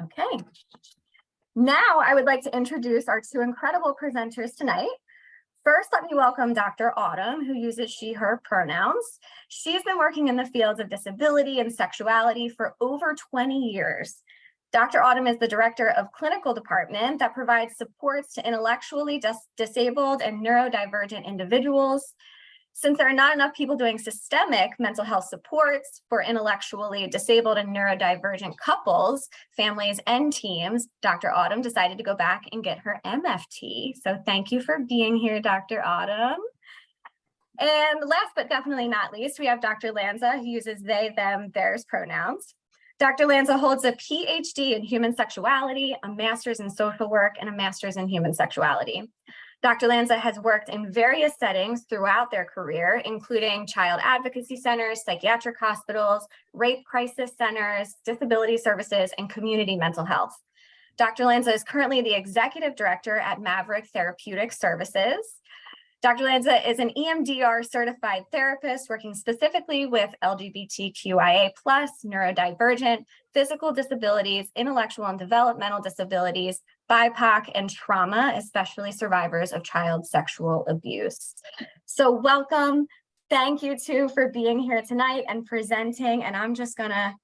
Okay. Now I would like to introduce our two incredible presenters tonight. First, let me welcome Dr. Autumn, who uses she, her pronouns. She's been working in the fields of disability and sexuality for over 20 years. Dr. Autumn is the director of clinical department that provides supports to intellectually disabled and neurodivergent individuals. Since there are not enough people doing systemic mental health supports for intellectually disabled and neurodivergent couples, families, and teams, Dr. Autumn decided to go back and get her MFT. So thank you for being here, Dr. Autumn. And last but definitely not least, we have Dr. Lanza, who uses they, them, theirs pronouns. Dr. Lanza holds a PhD in human sexuality, a master's in social work, and a master's in human sexuality. Dr. Lanza has worked in various settings throughout their career, including child advocacy centers, psychiatric hospitals, rape crisis centers, disability services, and community mental health. Dr. Lanza is currently the executive director at Maverick Therapeutic Services. Dr. Lanza is an EMDR certified therapist working specifically with LGBTQIA+, neurodivergent, physical disabilities, intellectual and developmental disabilities, BIPOC, and trauma, especially survivors of child sexual abuse. So welcome. Thank you two for being here tonight and presenting, and I'm just gonna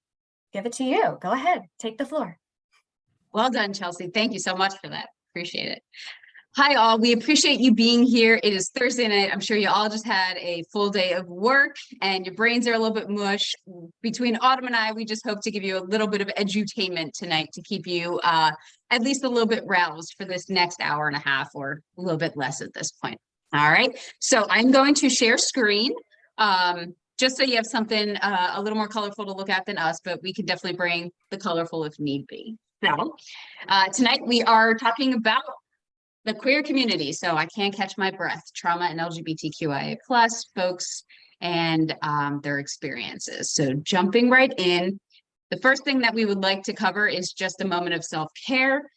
give it to you. Go ahead, take the floor. Well done, Chelsea. Thank you so much for that. Appreciate it. Hi, all. We appreciate you being here. It is Thursday night. I'm sure you all just had a full day of work and your brains are a little bit mush. Between Autumn and I, we just hope to give you a little bit of edutainment tonight to keep you at least a little bit roused for this next hour and a half, or a little bit less at this point. All right. So I'm going to share screen just so you have something a little more colorful to look at than us, but we can definitely bring the colorful if need be. So tonight we are talking about the queer community. So I can't catch my breath, trauma and LGBTQIA+ folks and their experiences. So jumping right in, the first thing that we would like to cover is just a moment of self-care.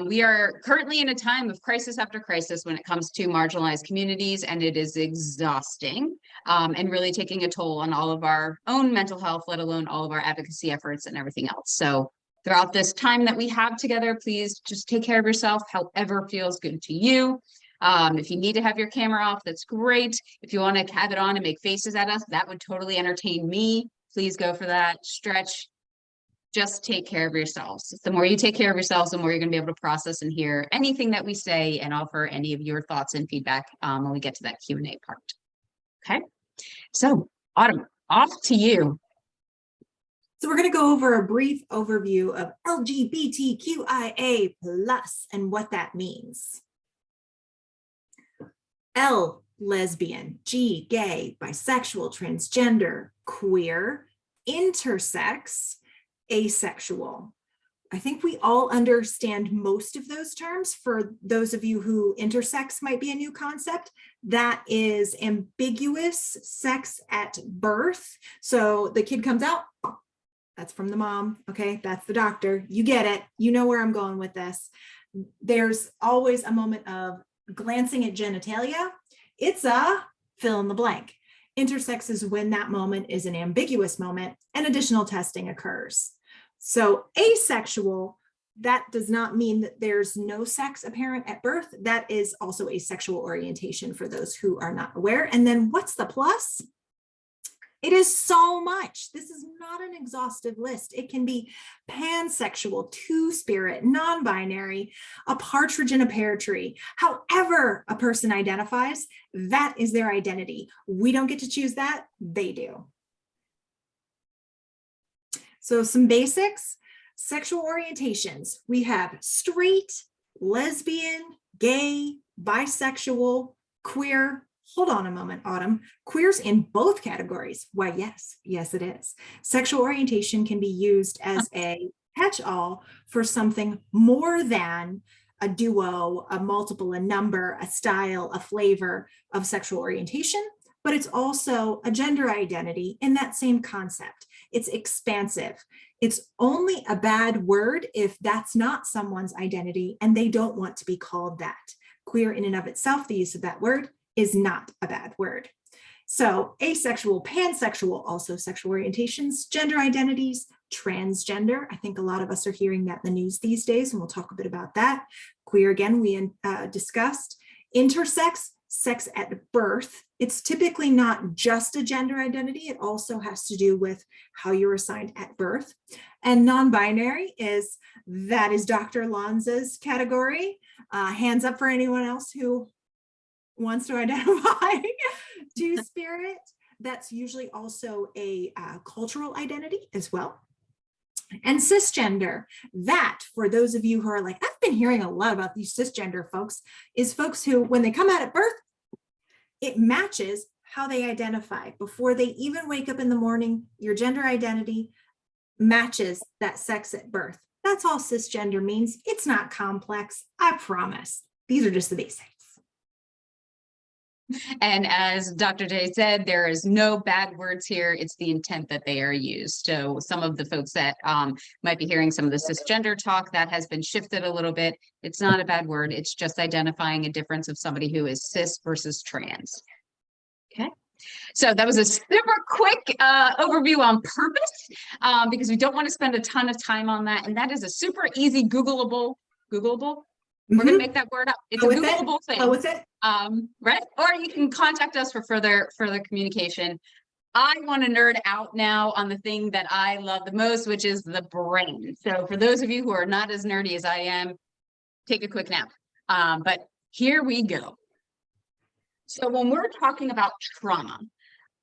We are currently in a time of crisis after crisis when it comes to marginalized communities, and it is exhausting and really taking a toll on all of our own mental health, let alone all of our advocacy efforts and everything else. So throughout this time that we have together, please just take care of yourself, however feels good to you. If you need to have your camera off, that's great. If you want to have it on and make faces at us, that would totally entertain me. Please go for that. Stretch. Just take care of yourselves. The more you take care of yourselves, the more you're going to be able to process and hear anything that we say and offer any of your thoughts and feedback when we get to that Q&A part. Okay. So Autumn, off to you. So we're going to go over a brief overview of LGBTQIA+ and what that means. L, lesbian, G, gay, bisexual, transgender, queer, intersex, asexual. I think we all understand most of those terms. For those of you who intersex might be a new concept, that is ambiguous sex at birth. So the kid comes out, that's from the mom, okay? That's the doctor. You get it. You know where I'm going with this. There's always a moment of glancing at genitalia. It's a fill in the blank. Intersex is when that moment is an ambiguous moment and additional testing occurs. So asexual, that does not mean that there's no sex apparent at birth. That is also a sexual orientation for those who are not aware. And then what's the plus? It is so much. This is not an exhaustive list. It can be pansexual, two-spirit, non-binary, a partridge in a pear tree. However a person identifies, that is their identity. We don't get to choose that, they do. So some basics, sexual orientations. We have straight, lesbian, gay, bisexual, queer. Hold on a moment, Autumn. Queer's in both categories. Why, yes, yes, it is. Sexual orientation can be used as a catch-all for something more than a duo, a multiple, a number, a style, a flavor of sexual orientation, but it's also a gender identity in that same concept. It's expansive. It's only a bad word if that's not someone's identity and they don't want to be called that. Queer in and of itself, the use of that word is not a bad word. So asexual, pansexual, also sexual orientations, gender identities, Transgender, I think a lot of us are hearing that in the news these days, and we'll talk a bit about that. Queer, again, we discussed. Intersex, sex at birth. It's typically not just a gender identity. It also has to do with how you're assigned at birth. And non-binary is Dr. Lanza's category. Hands up for anyone else who wants to identify Two-spirit. That's usually also a cultural identity as well. And cisgender, that for those of you who are like, I've been hearing a lot about these cisgender folks, is folks who, when they come out at birth, it matches how they identify. Before they even wake up in the morning, your gender identity matches that sex at birth. That's all cisgender means. It's not complex, I promise. These are just the basics. And as Dr. Day said, there is no bad words here. It's the intent that they are used. So some of the folks that might be hearing some of the cisgender talk, that has been shifted a little bit. It's not a bad word. It's just identifying a difference of somebody who is cis versus trans. Okay. So that was a super quick overview on purpose, because we don't want to spend a ton of time on that. And that is a super easy Googleable. We're going to make that word up. It's a Googleable thing. Go with it. Right? Or you can contact us for further communication. I want to nerd out now on the thing that I love the most, which is the brain. So for those of you who are not as nerdy as I am, take a quick nap. But here we go. So when we're talking about trauma,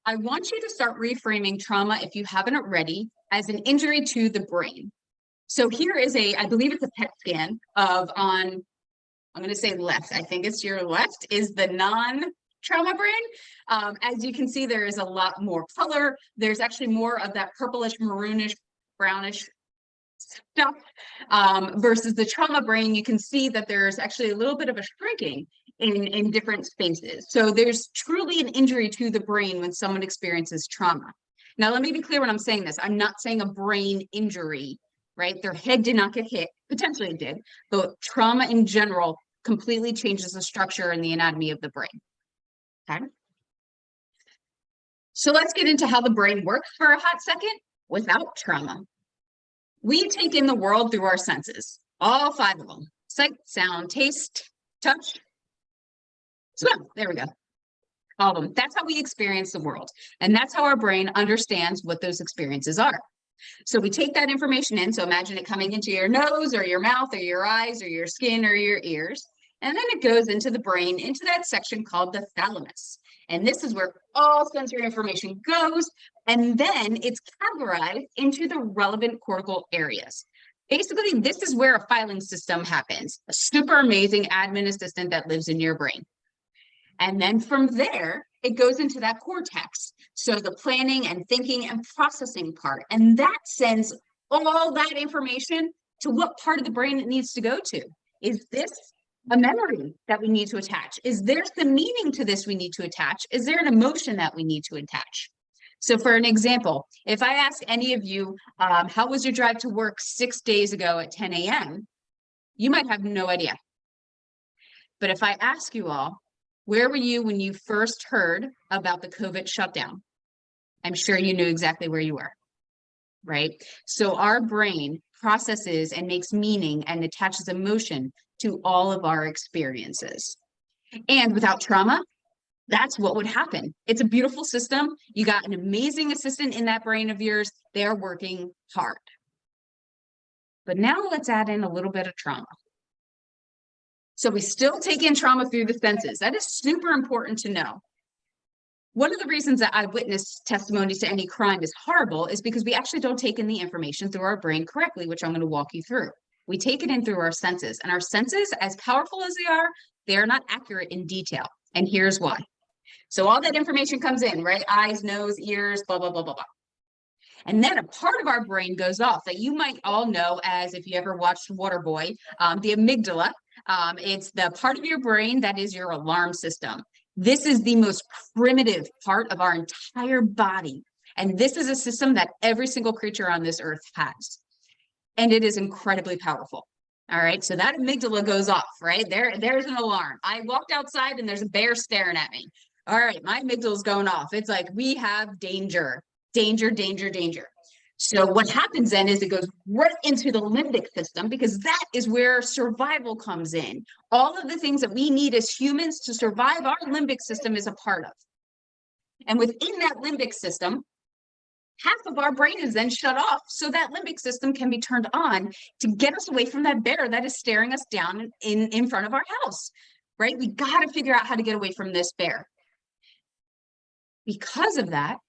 I want you to start reframing trauma, if you haven't already, as an injury to the brain. So here is I believe it's a PET scan of I'm going to say left. I think it's your left is the non-trauma brain. As you can see, there is a lot more color. There's actually more of that purplish, maroonish, brownish stuff versus the trauma brain. You can see that there's actually a little bit of a shrinking in different spaces. So there's truly an injury to the brain when someone experiences trauma. Now, let me be clear when I'm saying this. I'm not saying a brain injury, right? Their head did not get hit. Potentially it did, but trauma in general completely changes the structure and the anatomy of the brain. Okay. So let's get into how the brain works for a hot second without trauma. We take in the world through our senses, all 5 of them: sight, sound, taste, touch, smell. There we go. All of them. That's how we experience the world. And that's how our brain understands what those experiences are. So we take that information in. So imagine it coming into your nose or your mouth or your eyes or your skin or your ears. And then it goes into the brain, into that section called the thalamus. And this is where all sensory information goes. And then it's categorized into the relevant cortical areas. Basically, this is where a filing system happens, a super amazing admin assistant that lives in your brain. And then from there, it goes into that cortex. So the planning and thinking and processing part. And that sends all that information to what part of the brain it needs to go to. Is this a memory that we need to attach? Is there some meaning to this we need to attach? Is there an emotion that we need to attach? So for an example, if I ask any of you, how was your drive to work 6 days ago at 10 a.m., you might have no idea. But if I ask you all, where were you when you first heard about the COVID shutdown? I'm sure you knew exactly where you were, right? So our brain processes and makes meaning and attaches emotion to all of our experiences. And without trauma, that's what would happen. It's a beautiful system. You got an amazing assistant in that brain of yours. They're working hard. But now let's add in a little bit of trauma. So we still take in trauma through the senses. That is super important to know. One of the reasons that eyewitness testimony to any crime is horrible is because we actually don't take in the information through our brain correctly, which I'm going to walk you through. We take it in through our senses, and our senses, as powerful as they are not accurate in detail. And here's why. So all that information comes in, right? Eyes, nose, ears, blah, blah, blah, blah, blah. And then a part of our brain goes off that you might all know as, if you ever watched Waterboy, the amygdala. It's the part of your brain that is your alarm system. This is the most primitive part of our entire body. And this is a system that every single creature on this earth has. And it is incredibly powerful. All right, so that amygdala goes off, right? There's an alarm. I walked outside and there's a bear staring at me. All right, my amygdala's going off. It's like, we have danger, danger, danger, danger. So what happens then is it goes right into the limbic system, because that is where survival comes in. All of the things that we need as humans to survive, our limbic system is a part of. And within that limbic system, half of our brain is then shut off so that limbic system can be turned on to get us away from that bear that is staring us down in front of our house, right? We got to figure out how to get away from this bear. Because of that,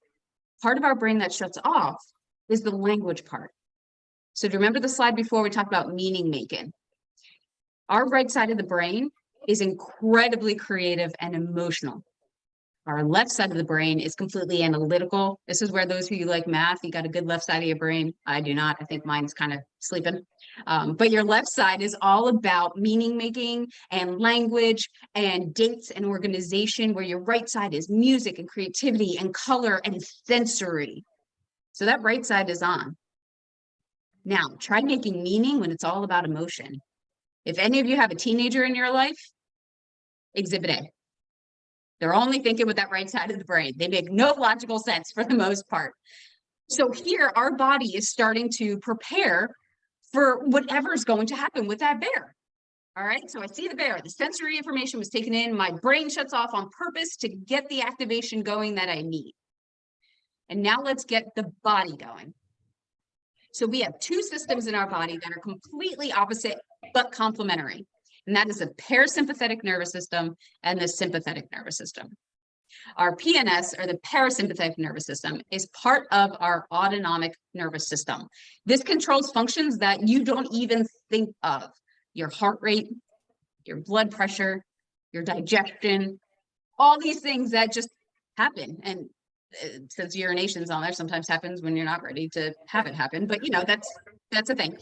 part of our brain that shuts off is the language part. So do you remember the slide before we talked about meaning making? Our right side of the brain is incredibly creative and emotional. Our left side of the brain is completely analytical. This is where those of you like math, you got a good left side of your brain. I do not. I think mine's kind of sleeping. But your left side is all about meaning making and language and dates and organization, where your right side is music and creativity and color and sensory. So that right side is on. Now, try making meaning when it's all about emotion. If any of you have a teenager in your life, exhibit A. They're only thinking with that right side of the brain. They make no logical sense for the most part. So here, our body is starting to prepare for whatever's going to happen with that bear. All right, so I see the bear. The sensory information was taken in. My brain shuts off on purpose to get the activation going that I need. And now let's get the body going. So we have two systems in our body that are completely opposite but complementary. And that is the parasympathetic nervous system and the sympathetic nervous system. Our PNS, or the parasympathetic nervous system, is part of our autonomic nervous system. This controls functions that you don't even think of. Your heart rate, your blood pressure, your digestion, all these things that just happen. And since urination's on there, sometimes happens when you're not ready to have it happen. But you know, that's a thing.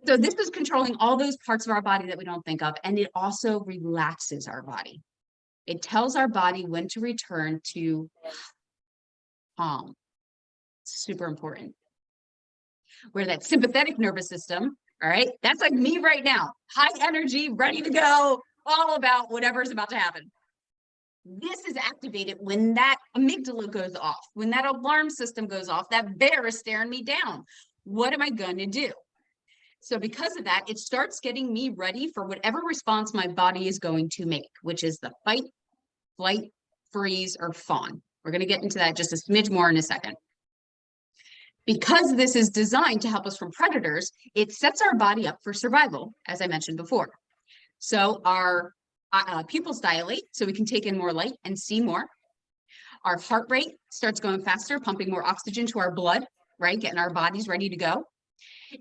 So this is controlling all those parts of our body that we don't think of, and it also relaxes our body. It tells our body when to return to calm. It's super important. Where that sympathetic nervous system, all right, that's like me right now, high energy, ready to go, all about whatever's about to happen. This is activated when that amygdala goes off, when that alarm system goes off, that bear is staring me down. What am I going to do? So because of that, it starts getting me ready for whatever response my body is going to make, which is the fight, flight, freeze, or fawn. We're going to get into that just a smidge more in a second. Because this is designed to help us from predators, it sets our body up for survival, as I mentioned before. So our pupils dilate so we can take in more light and see more. Our heart rate starts going faster, pumping more oxygen to our blood, right? Getting our bodies ready to go.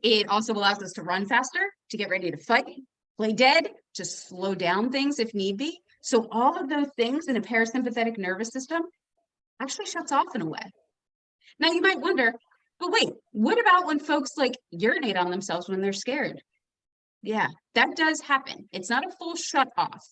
It also allows us to run faster, to get ready to fight, play dead, to slow down things if need be. So all of those things in a parasympathetic nervous system actually shuts off in a way. Now you might wonder, but wait, what about when folks like urinate on themselves when they're scared? Yeah, that does happen. It's not a full shut off,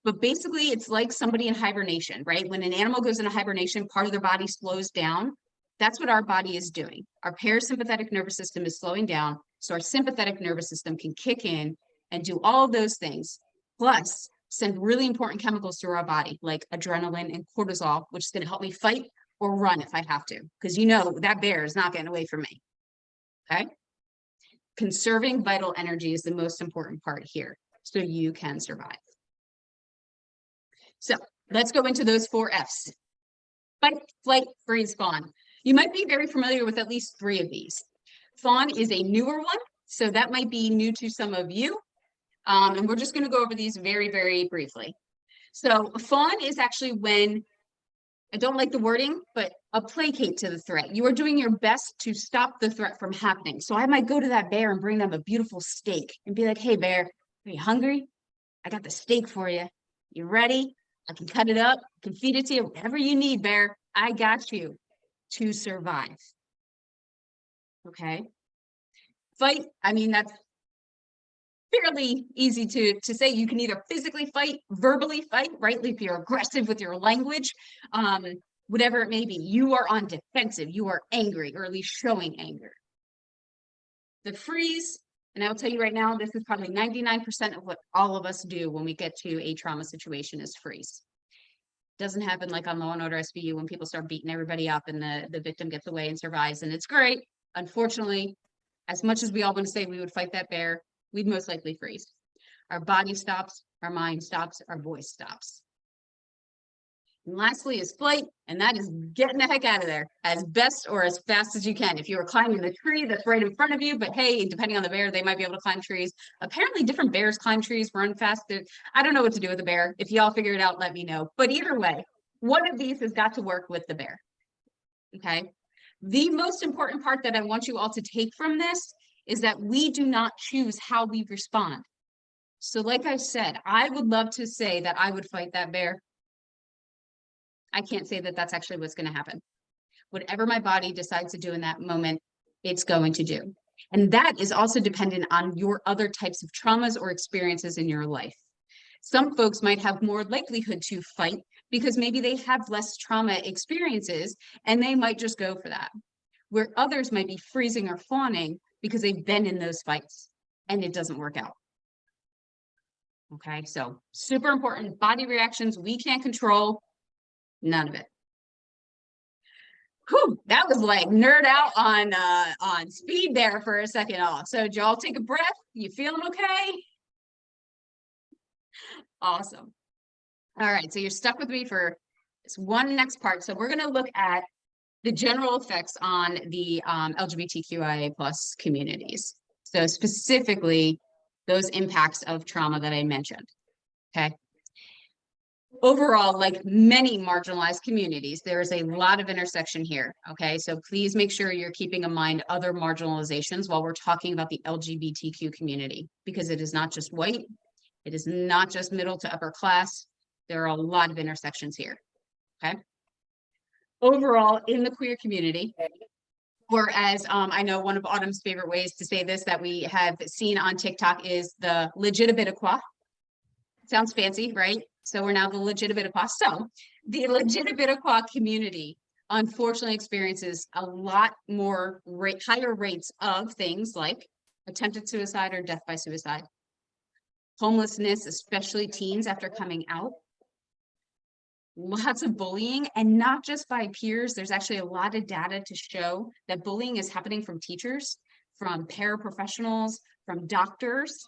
but basically it's like somebody in hibernation, right? When an animal goes into hibernation, part of their body slows down. That's what our body is doing. Our parasympathetic nervous system is slowing down, so our sympathetic nervous system can kick in and do all of those things, plus send really important chemicals through our body, like adrenaline and cortisol, which is going to help me fight or run if I have to, because you know that bear is not getting away from me, okay? Conserving vital energy is the most important part here, so you can survive. So let's go into those 4 Fs. Fight, flight, freeze, fawn. You might be very familiar with at least 3 of these. Fawn is a newer one, so that might be new to some of you. And we're just going to go over these very, very briefly. So fawn is actually when, I don't like the wording, but placate to the threat. You are doing your best to stop the threat from happening. So I might go to that bear and bring them a beautiful steak and be like, hey, bear, are you hungry? I got the steak for you. You ready? I can cut it up, I can feed it to you, whatever you need, bear. I got you to survive. Okay. Fight, I mean, that's fairly easy to say. You can either physically fight, verbally fight, right? If you're aggressive with your language, whatever it may be, you are on defensive, you are angry, or at least showing anger. The freeze, and I will tell you right now, this is probably 99% of what all of us do when we get to a trauma situation is freeze. Doesn't happen like on Law and Order SVU when people start beating everybody up and the victim gets away and survives, and it's great. Unfortunately, as much as we all want to say we would fight that bear, we'd most likely freeze. Our body stops, our mind stops, our voice stops. And lastly is flight, and that is getting the heck out of there as best or as fast as you can. If you were climbing the tree that's right in front of you, but hey, depending on the bear, they might be able to climb trees. Apparently different bears climb trees, run fast. I don't know what to do with a bear. If y'all figure it out, let me know. But either way, one of these has got to work with the bear, okay? The most important part that I want you all to take from this is that we do not choose how we respond. So like I said, I would love to say that I would fight that bear. I can't say that that's actually what's going to happen. Whatever my body decides to do in that moment, it's going to do. And that is also dependent on your other types of traumas or experiences in your life. Some folks might have more likelihood to fight because maybe they have less trauma experiences and they might just go for that. Where others might be freezing or fawning because they've been in those fights and it doesn't work out. Okay, so super important. Body reactions we can't control. None of it. Whew, that was like nerd out on speed there for a second off. So y'all take a breath. You feeling okay? Awesome. All right, so you're stuck with me for this one next part. So we're going to look at the general effects on the LGBTQIA+ communities. So specifically, those impacts of trauma that I mentioned. Okay. Overall, like many marginalized communities, there is a lot of intersection here, okay? So please make sure you're keeping in mind other marginalizations while we're talking about the LGBTQ community, because it is not just white, it is not just middle to upper class, there are a lot of intersections here, okay? Overall, in the queer community, or as I know one of Autumn's favorite ways to say this that we have seen on TikTok is the LGBTQIA. Sounds fancy, right? So we're now the LGBTQIA. So the LGBTQIA community unfortunately experiences a lot more higher rates of things like attempted suicide or death by suicide, homelessness, especially teens after coming out, lots of bullying, and not just by peers. There's actually a lot of data to show that bullying is happening from teachers, from paraprofessionals, from doctors,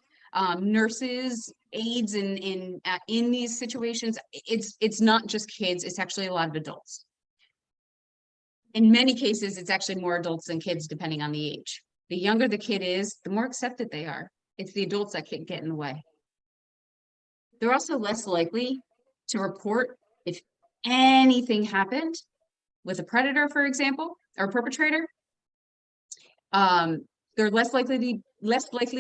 nurses, aides in these situations. It's not just kids, it's actually a lot of adults. In many cases, it's actually more adults than kids, depending on the age. The younger the kid is, the more accepted they are. It's the adults that can get in the way. They're also less likely to report if anything happened with a predator, for example, or a perpetrator. They're less likely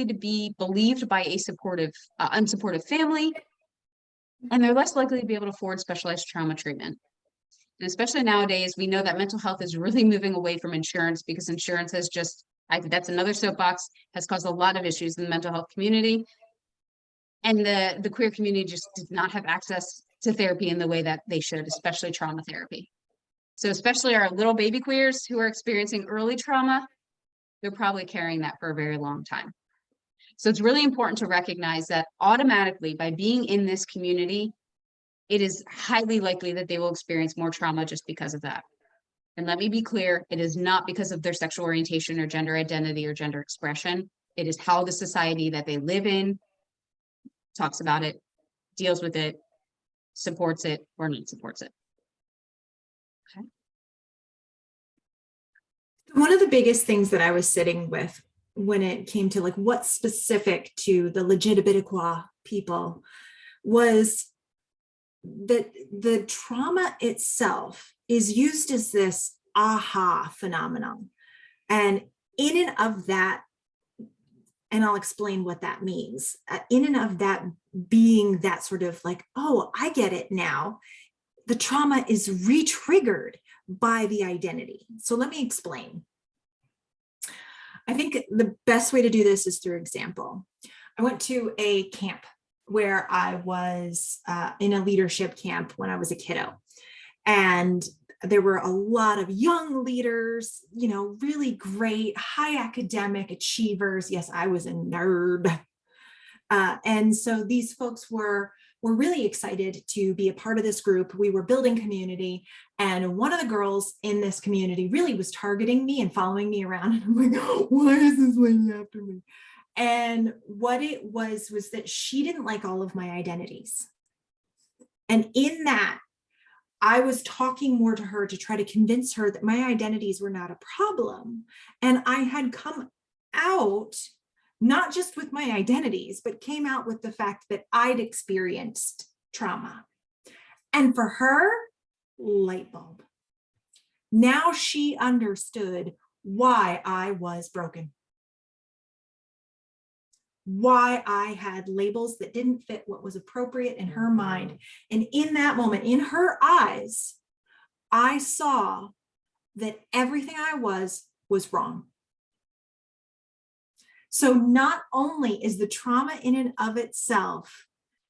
to be believed by a supportive, unsupportive family, and they're less likely to be able to afford specialized trauma treatment. And especially nowadays, we know that mental health is really moving away from insurance because insurance has just, that's another soapbox, has caused a lot of issues in the mental health community. And the queer community just does not have access to therapy in the way that they should, especially trauma therapy. So especially our little baby queers who are experiencing early trauma, they're probably carrying that for a very long time. So it's really important to recognize that automatically by being in this community, it is highly likely that they will experience more trauma just because of that. And let me be clear, it is not because of their sexual orientation or gender identity or gender expression. It is how the society that they live in talks about it, deals with it, supports it, or not supports it. Okay. One of the biggest things that I was sitting with when it came to like what's specific to the LGBTQIA people was that the trauma itself is used as this aha phenomenon. And in and of that, and I'll explain what that means, in and of that being that sort of like, oh, I get it now, the trauma is re-triggered by the identity. So let me explain. I think the best way to do this is through example. I went to a camp where I was in a leadership camp when I was a kiddo. And there were a lot of young leaders, you know, really great, high academic achievers. Yes, I was a nerd. And so these folks were were really excited to be a part of this group. We were building community, and one of the girls in this community really was targeting me and following me around. And I'm like, why is this lady after me? And what it was that she didn't like all of my identities. And in that, I was talking more to her to try to convince her that my identities were not a problem. And I had come out, not just with my identities, but came out with the fact that I'd experienced trauma. And for her, light bulb. Now she understood why I was broken, why I had labels that didn't fit what was appropriate in her mind. And in that moment, in her eyes, I saw that everything I was wrong. So not only is the trauma in and of itself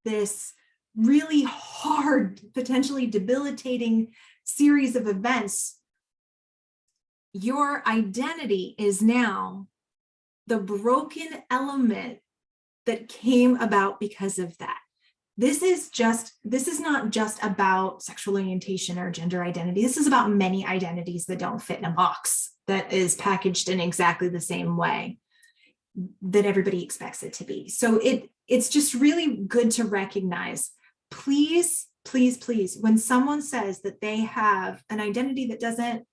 this really hard, potentially debilitating series of events, your identity is now the broken element that came about because of that. This is not just about sexual orientation or gender identity. This is about many identities that don't fit in a box that is packaged in exactly the same way that everybody expects it to be. So it's just really good to recognize, please, please, please, when someone says that they have an identity that doesn't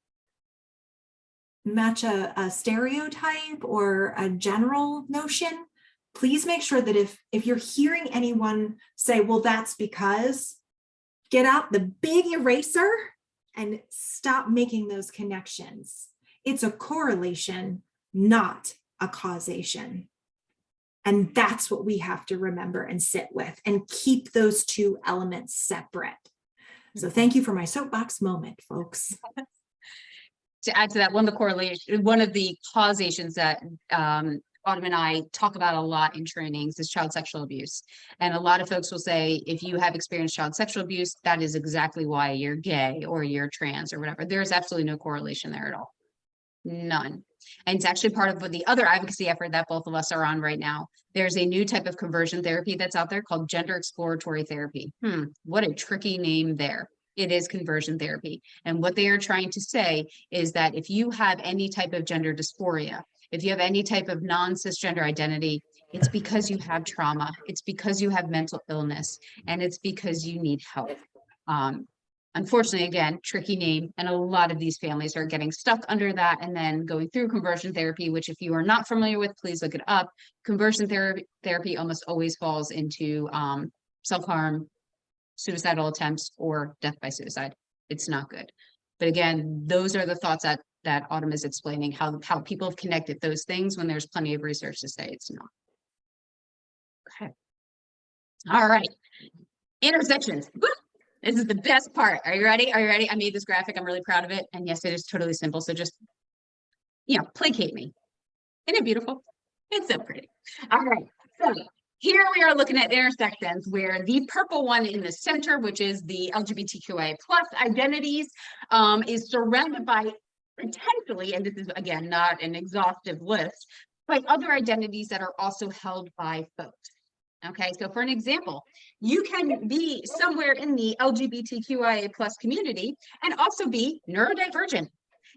match a stereotype or a general notion, please make sure that if you're hearing anyone say, well, that's because, get out the big eraser and stop making those connections. It's a correlation, not a causation. And that's what we have to remember and sit with and keep those two elements separate. So thank you for my soapbox moment, folks. To add to that, one of the causations that Autumn and I talk about a lot in trainings is child sexual abuse. And a lot of folks will say, if you have experienced child sexual abuse, that is exactly why you're gay or you're trans or whatever. There's absolutely no correlation there at all. None. And it's actually part of the other advocacy effort that both of us are on right now. There's a new type of conversion therapy that's out there called gender exploratory therapy. What a tricky name there. It is conversion therapy. And what they are trying to say is that if you have any type of gender dysphoria, if you have any type of non-cisgender identity, it's because you have trauma, it's because you have mental illness, and it's because you need help. Unfortunately, again, tricky name, and a lot of these families are getting stuck under that and then going through conversion therapy, which if you are not familiar with, please look it up. Conversion therapy almost always falls into self-harm, suicidal attempts, or death by suicide. It's not good. But again, those are the thoughts that Autumn is explaining, how people have connected those things when there's plenty of research to say it's not. Okay. All right. Intersections. Woo! This is the best part. Are you ready? Are you ready? I made this graphic. I'm really proud of it. And yes, it is totally simple. So just, placate me. Isn't it beautiful? It's so pretty. All right. So here we are looking at intersections where the purple one in the center, which is the LGBTQIA+ identities, is surrounded by potentially, and this is again not an exhaustive list, but other identities that are also held by folks. Okay, so for an example, you can be somewhere in the LGBTQIA+ community and also be neurodivergent.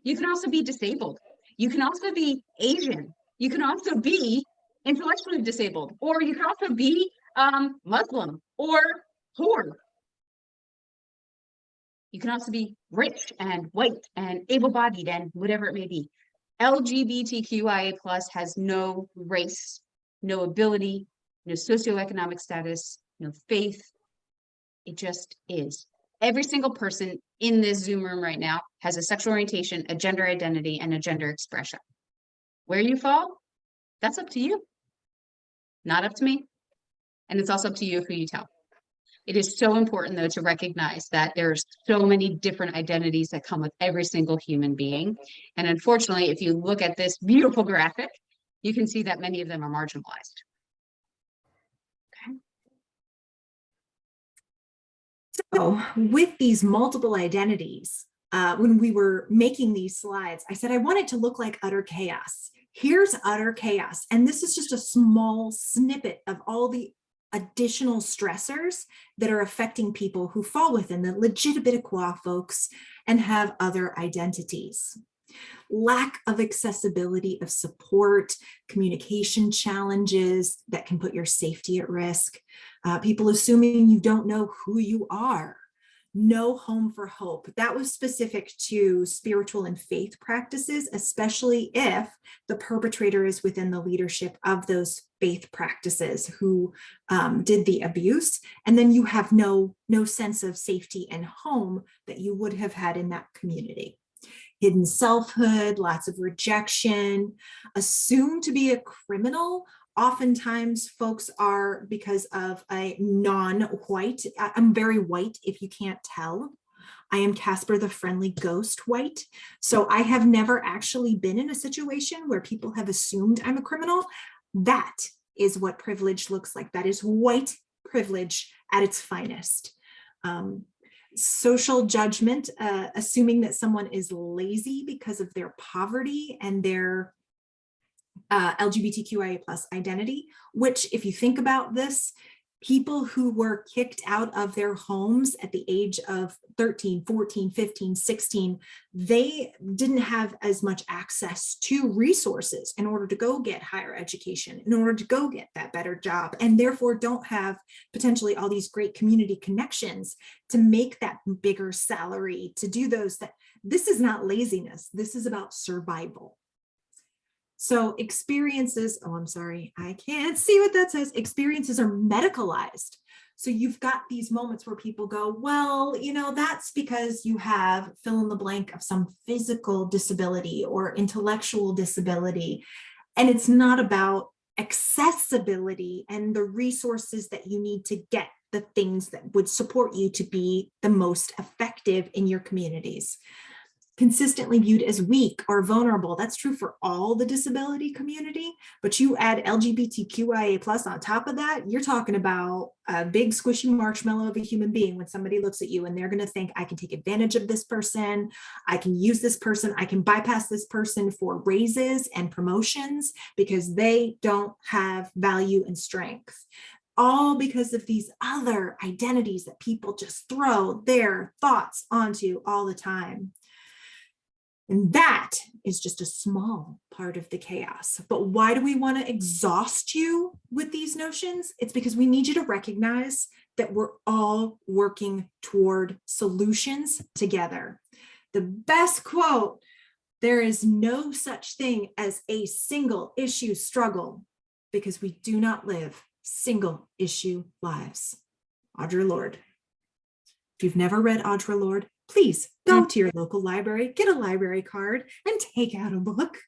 You can also be disabled. You can also be Asian. You can also be intellectually disabled, or you can also be Muslim or poor. You can also be rich and white and able-bodied and whatever it may be. LGBTQIA+ has no race, no ability, no socioeconomic status, no faith. It just is. Every single person in this Zoom room right now has a sexual orientation, a gender identity, and a gender expression. Where you fall, that's up to you. Not up to me. And it's also up to you who you tell. It is so important, though, to recognize that there's so many different identities that come with every single human being. And unfortunately, if you look at this beautiful graphic, you can see that many of them are marginalized. Okay. So with these multiple identities, when we were making these slides, I said I want it to look like utter chaos. Here's utter chaos. And this is just a small snippet of all the additional stressors that are affecting people who fall within the LGBTQIA folks and have other identities. Lack of accessibility of support, communication challenges that can put your safety at risk, people assuming you don't know who you are, no home for hope. That was specific to spiritual and faith practices, especially if the perpetrator is within the leadership of those faith practices who did the abuse. And then you have no sense of safety and home that you would have had in that community. Hidden selfhood, lots of rejection, assumed to be a criminal. Oftentimes folks are because of a non-white. I'm very white if you can't tell. I am Casper the Friendly Ghost white. So I have never actually been in a situation where people have assumed I'm a criminal. That is what privilege looks like. That is white privilege at its finest. Social judgment, assuming that someone is lazy because of their poverty and their LGBTQIA+ identity, which if you think about this, people who were kicked out of their homes at the age of 13, 14, 15, 16, they didn't have as much access to resources in order to go get higher education, in order to go get that better job, and therefore don't have potentially all these great community connections to make that bigger salary, to do those. That this is not laziness. This is about survival. So experiences, oh, I'm sorry, I can't see what that says. Experiences are medicalized. So you've got these moments where people go, well, you know, that's because you have fill in the blank of some physical disability or intellectual disability. And it's not about accessibility and the resources that you need to get the things that would support you to be the most effective in your communities. Consistently viewed as weak or vulnerable. That's true for all the disability community, but you add LGBTQIA+ on top of that, you're talking about a big squishy marshmallow of a human being when somebody looks at you and they're going to think, I can take advantage of this person, I can use this person, I can bypass this person for raises and promotions because they don't have value and strength. All because of these other identities that people just throw their thoughts onto all the time. And that is just a small part of the chaos. But why do we want to exhaust you with these notions? It's because we need you to recognize that we're all working toward solutions together. The best quote, there is no such thing as a single issue struggle because we do not live single issue lives. Audre Lorde. If you've never read Audre Lorde, please go to your local library, get a library card, and take out a book.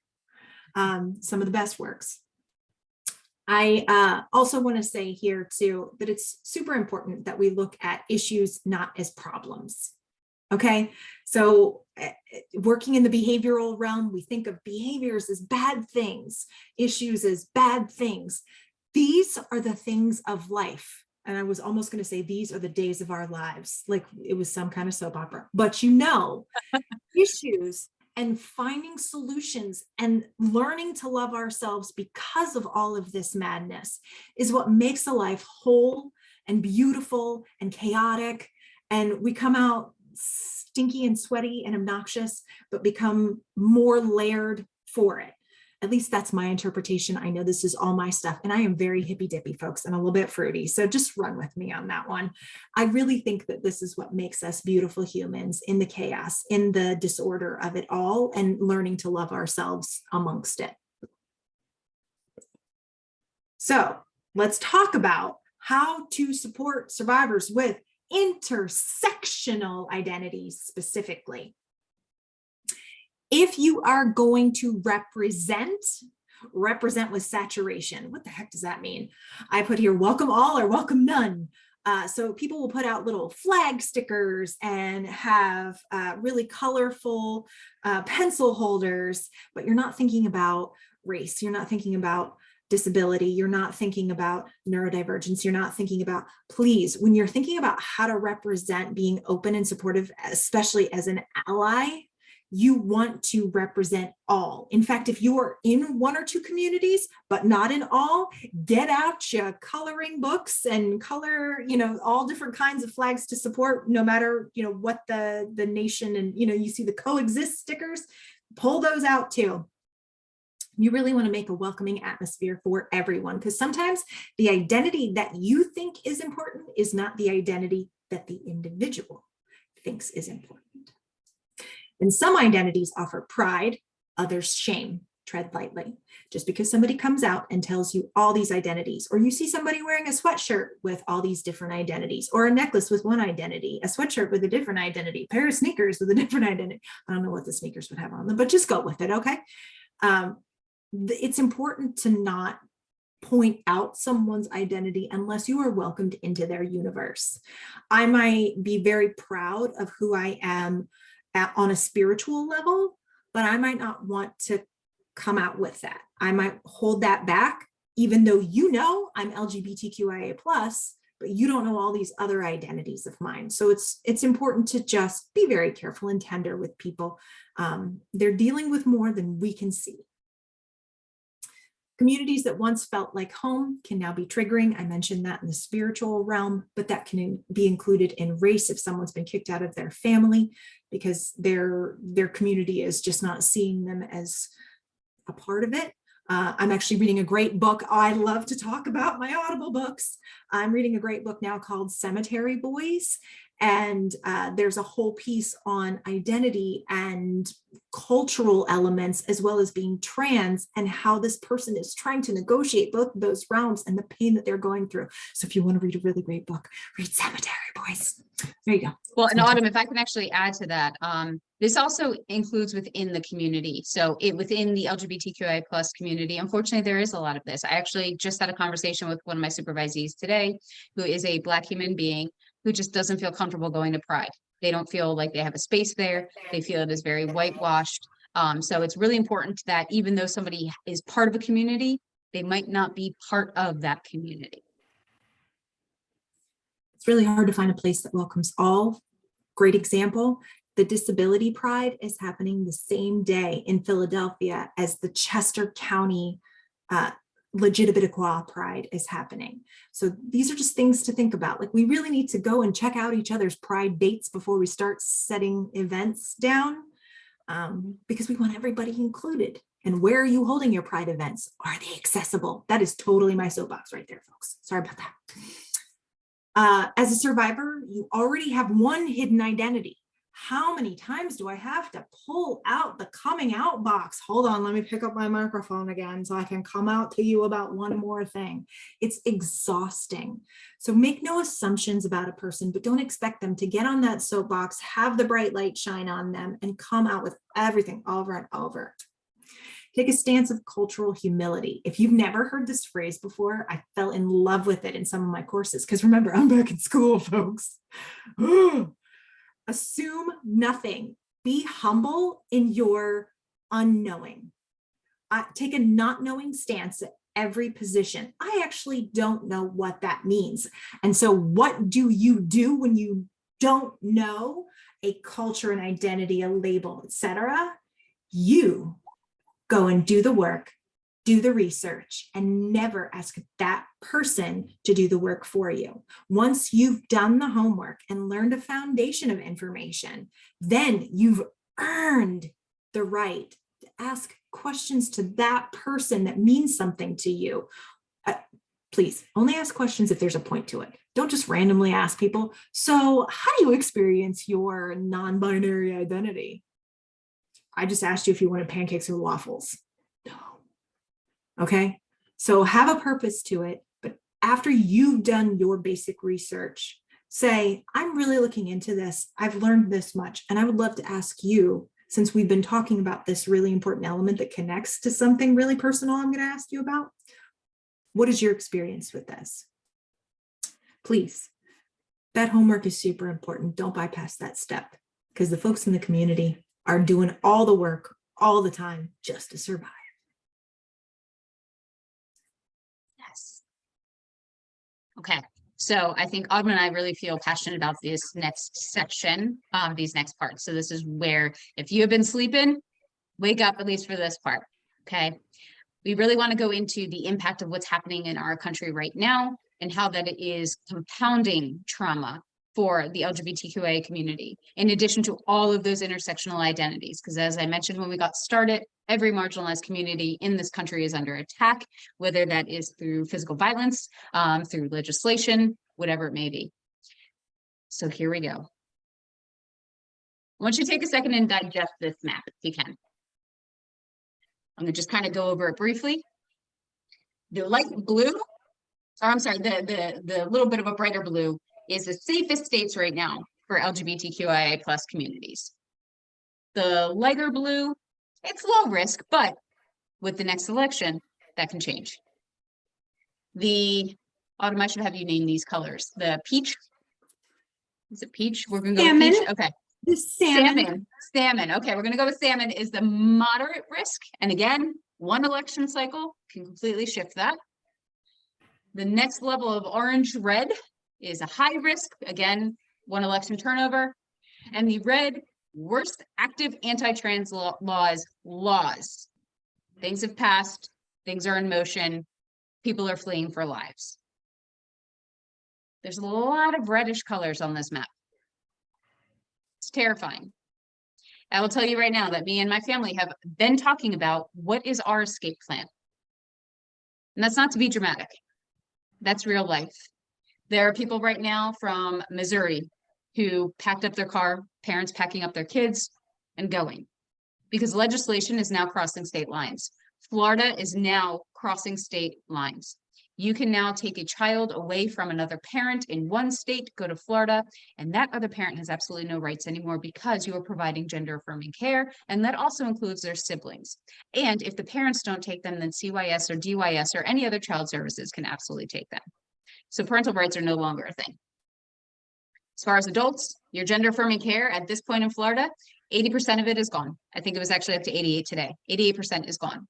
Some of the best works. I also want to say here too, that it's super important that we look at issues not as problems. Okay, so working in the behavioral realm, we think of behaviors as bad things, issues as bad things. These are the things of life. And I was almost going to say, these are the days of our lives, like it was some kind of soap opera. But you know, issues and finding solutions and learning to love ourselves because of all of this madness is what makes a life whole and beautiful and chaotic. And we come out stinky and sweaty and obnoxious, but become more layered for it. At least that's my interpretation. I know this is all my stuff and I am very hippy dippy, folks, and a little bit fruity. So just run with me on that one. I really think that this is what makes us beautiful humans in the chaos, in the disorder of it all, and learning to love ourselves amongst it. So let's talk about how to support survivors with intersectional identities specifically. If you are going to represent with saturation. What the heck does that mean? I put here, welcome all or welcome none. So people will put out little flag stickers and have really colorful pencil holders, but you're not thinking about race. You're not thinking about disability. You're not thinking about neurodivergence. You're not thinking about, please, when you're thinking about how to represent being open and supportive, especially as an ally, You want to represent all. In fact, if you are in one or two communities, but not in all, get out your coloring books and color, all different kinds of flags to support, no matter, what the nation, and, you see the coexist stickers, pull those out too. You really want to make a welcoming atmosphere for everyone, because sometimes the identity that you think is important is not the identity that the individual thinks is important. And some identities offer pride, others shame. Tread lightly. Just because somebody comes out and tells you all these identities, or you see somebody wearing a sweatshirt with all these different identities, or a necklace with one identity, a sweatshirt with a different identity, a pair of sneakers with a different identity. I don't know what the sneakers would have on them, but just go with it, okay? It's important to not point out someone's identity unless you are welcomed into their universe. I might be very proud of who I am on a spiritual level, but I might not want to come out with that. I might hold that back, even though I'm LGBTQIA+, but you don't know all these other identities of mine. So it's important to just be very careful and tender with people. They're dealing with more than we can see. Communities that once felt like home can now be triggering. I mentioned that in the spiritual realm, but that can be included in race if someone's been kicked out of their family because their community is just not seeing them as a part of it. I'm actually reading a great book. I love to talk about my Audible books. I'm reading a great book now called Cemetery Boys. And there's a whole piece on identity and cultural elements, as well as being trans, and how this person is trying to negotiate both of those realms and the pain that they're going through. So if you want to read a really great book, read Cemetery Boys. There you go. Well, and Autumn, if I can actually add to that, this also includes within the community. So within the LGBTQIA+ community, unfortunately, there is a lot of this. I actually just had a conversation with one of my supervisees today, who is a Black human being who just doesn't feel comfortable going to Pride. They don't feel like they have a space there. They feel it is very whitewashed. So it's really important that even though somebody is part of a community, they might not be part of that community. It's really hard to find a place that welcomes all. Great example, the Disability Pride is happening the same day in Philadelphia as the Chester County LGBTQIA Pride is happening. So these are just things to think about. Like, we really need to go and check out each other's Pride dates before we start setting events down, because we want everybody included. And where are you holding your Pride events? Are they accessible? That is totally my soapbox right there, folks. Sorry about that. As a survivor, you already have one hidden identity. How many times do I have to pull out the coming out box? Hold on, let me pick up my microphone again so I can come out to you about one more thing. It's exhausting. So make no assumptions about a person, but don't expect them to get on that soapbox, have the bright light shine on them, and come out with everything over and over. Take a stance of cultural humility. If you've never heard this phrase before, I fell in love with it in some of my courses, because remember, I'm back in school, folks. Assume nothing. Be humble in your unknowing. Take a not knowing stance at every position. I actually don't know what that means. And so what do you do when you don't know a culture, an identity, a label, etc.? You go and do the work, do the research, and never ask that person to do the work for you. Once you've done the homework and learned a foundation of information, then you've earned the right to ask questions to that person that means something to you. Please only ask questions if there's a point to it. Don't just randomly ask people, so how do you experience your non-binary identity? I just asked you if you wanted pancakes or waffles. No. Okay, so have a purpose to it, but after you've done your basic research, say, I'm really looking into this. I've learned this much, and I would love to ask you, since we've been talking about this really important element that connects to something really personal I'm going to ask you about, what is your experience with this? Please, that homework is super important. Don't bypass that step, because the folks in the community are doing all the work all the time just to survive. Yes. Okay. So I think Autumn and I really feel passionate about this next section, these next parts. So this is where, if you have been sleeping, wake up at least for this part, okay? We really want to go into the impact of what's happening in our country right now and how that it is compounding trauma for the LGBTQIA community, in addition to all of those intersectional identities. Because as I mentioned when we got started, every marginalized community in this country is under attack, whether that is through physical violence, through legislation, whatever it may be. So here we go. I want you to take a second and digest this map if you can. I'm gonna just kind of go over it briefly. The light blue, or I'm sorry, the little bit of a brighter blue is the safest states right now for LGBTQIA+ communities. The lighter blue, it's low risk, but with the next election, that can change. The Autumn, I should have you name these colors. The peach, is it peach? We're gonna go with peach. Okay. The salmon. Salmon. Okay, we're gonna go with salmon is the moderate risk. And again, one election cycle can completely shift that. The next level of orange red is a high risk. Again, one election turnover. And the red, worst active anti-trans laws. Things have passed, things are in motion, people are fleeing for lives. There's a lot of reddish colors on this map. It's terrifying. I will tell you right now that me and my family have been talking about what is our escape plan. And that's not to be dramatic. That's real life. There are people right now from Missouri who packed up their car, parents packing up their kids and going, because legislation is now crossing state lines. Florida is now crossing state lines. You can now take a child away from another parent in one state, go to Florida, and that other parent has absolutely no rights anymore because you are providing gender affirming care, and that also includes their siblings. And if the parents don't take them, then CYS or DYS or any other child services can absolutely take them. So parental rights are no longer a thing. As far as adults, your gender affirming care at this point in Florida, 80% of it is gone. I think it was actually up to 88 today. 88% is gone.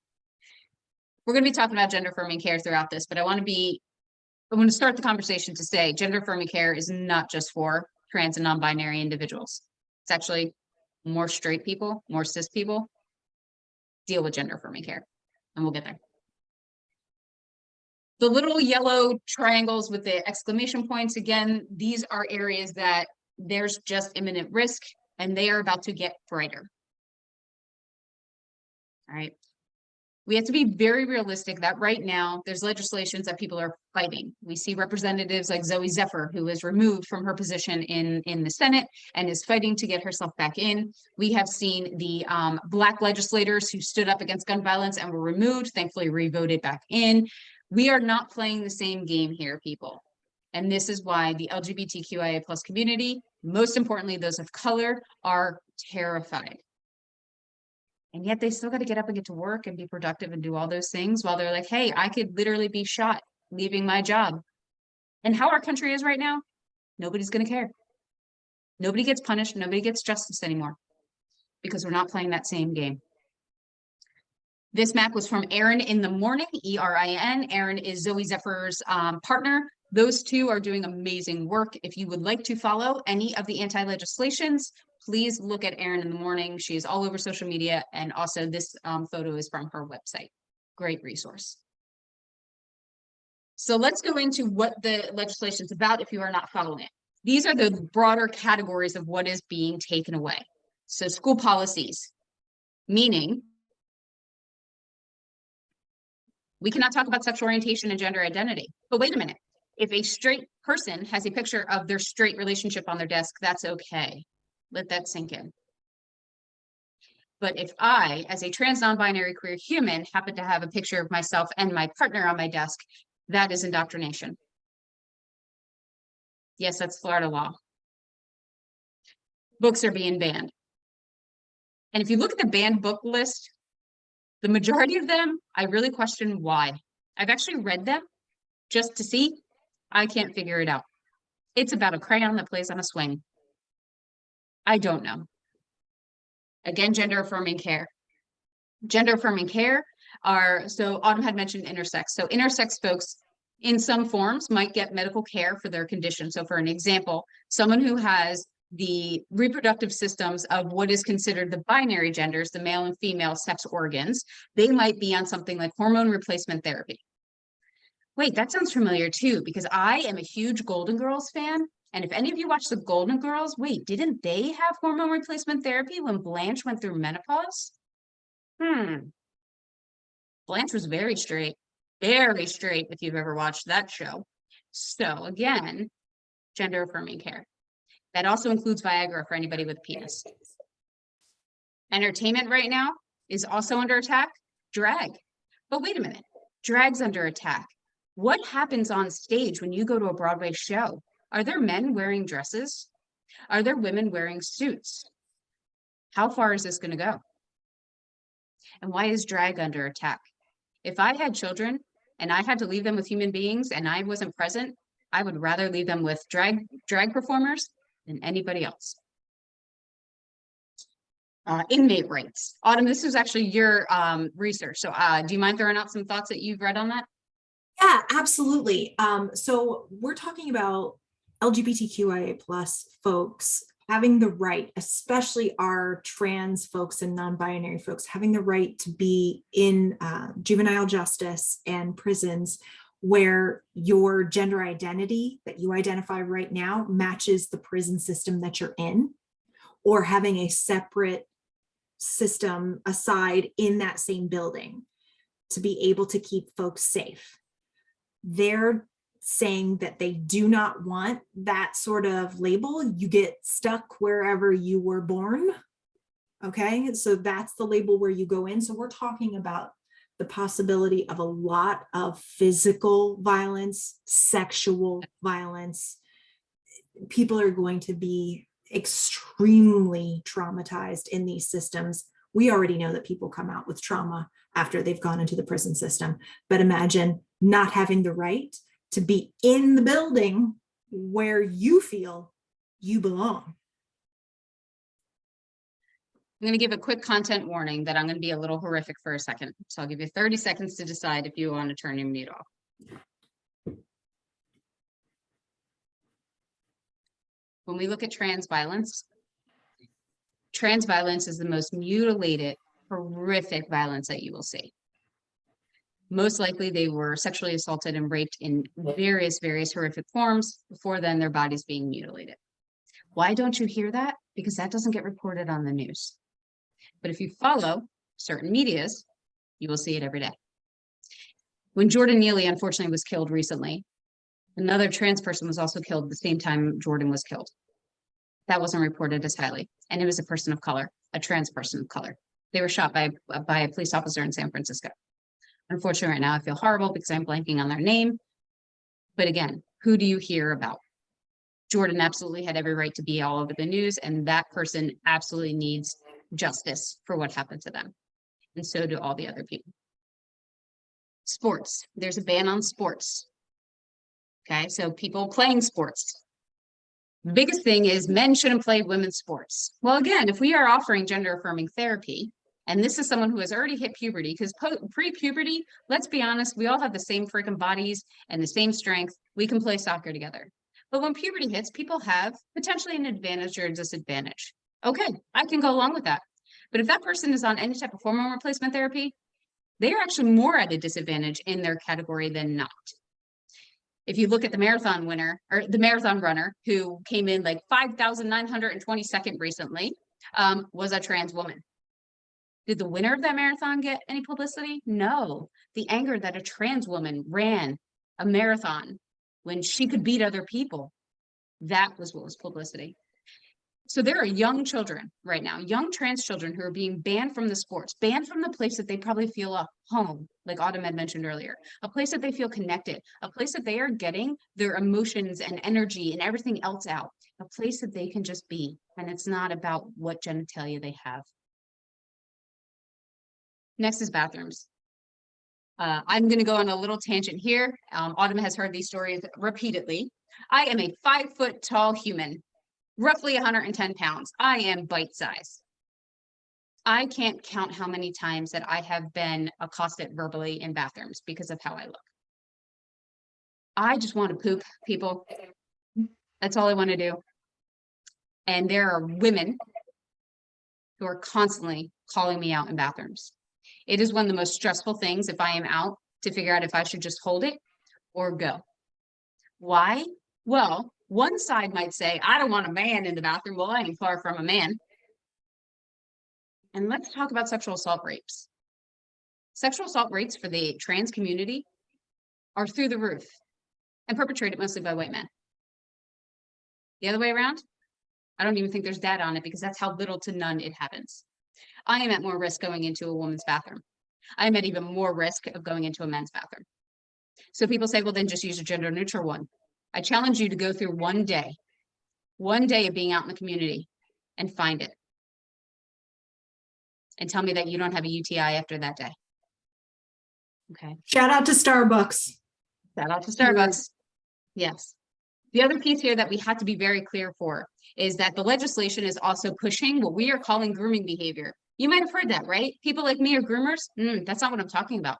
We're going to be talking about gender affirming care throughout this, but I want to start the conversation to say gender affirming care is not just for trans and non-binary individuals. It's actually more straight people, more cis people deal with gender affirming care, and we'll get there. The little yellow triangles with the exclamation points, again, these are areas that there's just imminent risk and they are about to get brighter. All right. We have to be very realistic that right now there's legislations that people are fighting. We see representatives like Zoe Zephyr, who is removed from her position in the Senate and is fighting to get herself back in. We have seen the Black legislators who stood up against gun violence and were removed, thankfully re-voted back in. We are not playing the same game here, people. And this is why the LGBTQIA+ community, most importantly, those of color, are terrified. And yet they still got to get up and get to work and be productive and do all those things while they're like, hey, I could literally be shot leaving my job. And how our country is right now, nobody's going to care. Nobody gets punished. Nobody gets justice anymore because we're not playing that same game. This map was from Erin in the Morning, E-R-I-N. Erin is Zoe Zephyr's partner. Those two are doing amazing work. If you would like to follow any of the anti-legislations, please look at Erin in the Morning. She is all over social media. And also this photo is from her website. Great resource. So let's go into what the legislation is about if you are not following it. These are the broader categories of what is being taken away. So school policies, meaning we cannot talk about sexual orientation and gender identity. But wait a minute. If a straight person has a picture of their straight relationship on their desk, that's okay. Let that sink in. But if I, as a trans non-binary queer human, happen to have a picture of myself and my partner on my desk, that is indoctrination. Yes, that's Florida law. Books are being banned. And if you look at the banned book list, the majority of them, I really question why. I've actually read them just to see. I can't figure it out. It's about a crayon that plays on a swing. I don't know. Again, gender affirming care. Gender affirming care are, so Autumn had mentioned intersex. So intersex folks, in some forms might get medical care for their condition. So for an example, someone who has the reproductive systems of what is considered the binary genders, the male and female sex organs, they might be on something like hormone replacement therapy. Wait, that sounds familiar too, because I am a huge Golden Girls fan. And if any of you watch the Golden Girls, wait, didn't they have hormone replacement therapy when Blanche went through menopause? Blanche was very straight if you've ever watched that show. So again, gender affirming care. That also includes Viagra for anybody with a penis. Entertainment right now is also under attack, drag. But wait a minute, drag's under attack. What happens on stage when you go to a Broadway show? Are there men wearing dresses? Are there women wearing suits? How far is this going to go? And why is drag under attack? If I had children and I had to leave them with human beings and I wasn't present, I would rather leave them with drag performers than anybody else. Inmate rights. Autumn, this was actually your research. So do you mind throwing out some thoughts that you've read on that? Yeah, absolutely. So we're talking about LGBTQIA plus folks having the right, especially our trans folks and non-binary folks, having the right to be in juvenile justice and prisons where your gender identity that you identify right now matches the prison system that you're in, or having a separate system aside in that same building to be able to keep folks safe. They're saying that they do not want that sort of label. You get stuck wherever you were born. Okay, so that's the label where you go in. So we're talking about the possibility of a lot of physical violence, sexual violence. People are going to be extremely traumatized in these systems. We already know that people come out with trauma after they've gone into the prison system, but imagine not having the right to be in the building where you feel you belong. I'm going to give a quick content warning that I'm going to be a little horrific for a second. So I'll give you 30 seconds to decide if you want to turn your mute off. When we look at trans violence is the most mutilated, horrific violence that you will see. Most likely they were sexually assaulted and raped in various horrific forms. Before then, their bodies being mutilated. Why don't you hear that? Because that doesn't get reported on the news. But if you follow certain medias, you will see it every day. When Jordan Neely, unfortunately, was killed recently, another trans person was also killed the same time Jordan was killed. That wasn't reported as highly. And it was a person of color, a trans person of color. They were shot by a police officer in San Francisco. Unfortunately, right now I feel horrible because I'm blanking on their name. But again, who do you hear about? Jordan absolutely had every right to be all over the news, and that person absolutely needs justice for what happened to them. And so do all the other people. Sports. There's a ban on sports. Okay, so people playing sports. The biggest thing is men shouldn't play women's sports. Well, again, if we are offering gender affirming therapy, and this is someone who has already hit puberty, because pre-puberty, let's be honest, we all have the same freaking bodies and the same strength. We can play soccer together. But when puberty hits, people have potentially an advantage or a disadvantage. Okay, I can go along with that. But if that person is on any type of hormone replacement therapy, they are actually more at a disadvantage in their category than not. If you look at the marathon winner, or the marathon runner who came in like 5,922nd recently, was a trans woman. Did the winner of that marathon get any publicity? No. The anger that a trans woman ran a marathon when she could beat other people, that was what was publicity. So there are young children right now, young trans children who are being banned from the sports, banned from the place that they probably feel a home, like Autumn had mentioned earlier, a place that they feel connected, a place that they are getting their emotions and energy and everything else out, a place that they can just be. And it's not about what genitalia they have. Next is bathrooms. I'm going to go on a little tangent here. Autumn has heard these stories repeatedly. I am a 5 foot tall human, roughly 110 pounds. I am bite size. I can't count how many times that I have been accosted verbally in bathrooms because of how I look. I just want to poop, people. That's all I want to do. And there are women who are constantly calling me out in bathrooms. It is one of the most stressful things if I am out to figure out if I should just hold it or go. Why? Well, one side might say, I don't want a man in the bathroom. Well, I ain't far from a man. And let's talk about sexual assault rates. Sexual assault rates for the trans community are through the roof and perpetrated mostly by white men. The other way around, I don't even think there's data on it because that's how little to none it happens. I am at more risk going into a woman's bathroom. I am at even more risk of going into a men's bathroom. So people say, well, then just use a gender neutral one. I challenge you to go through one day of being out in the community and find it. And tell me that you don't have a UTI after that day. Okay. Shout out to Starbucks. Shout out to Starbucks. Yes. The other piece here that we have to be very clear for is that the legislation is also pushing what we are calling grooming behavior. You might have heard that, right? People like me are groomers. That's not what I'm talking about.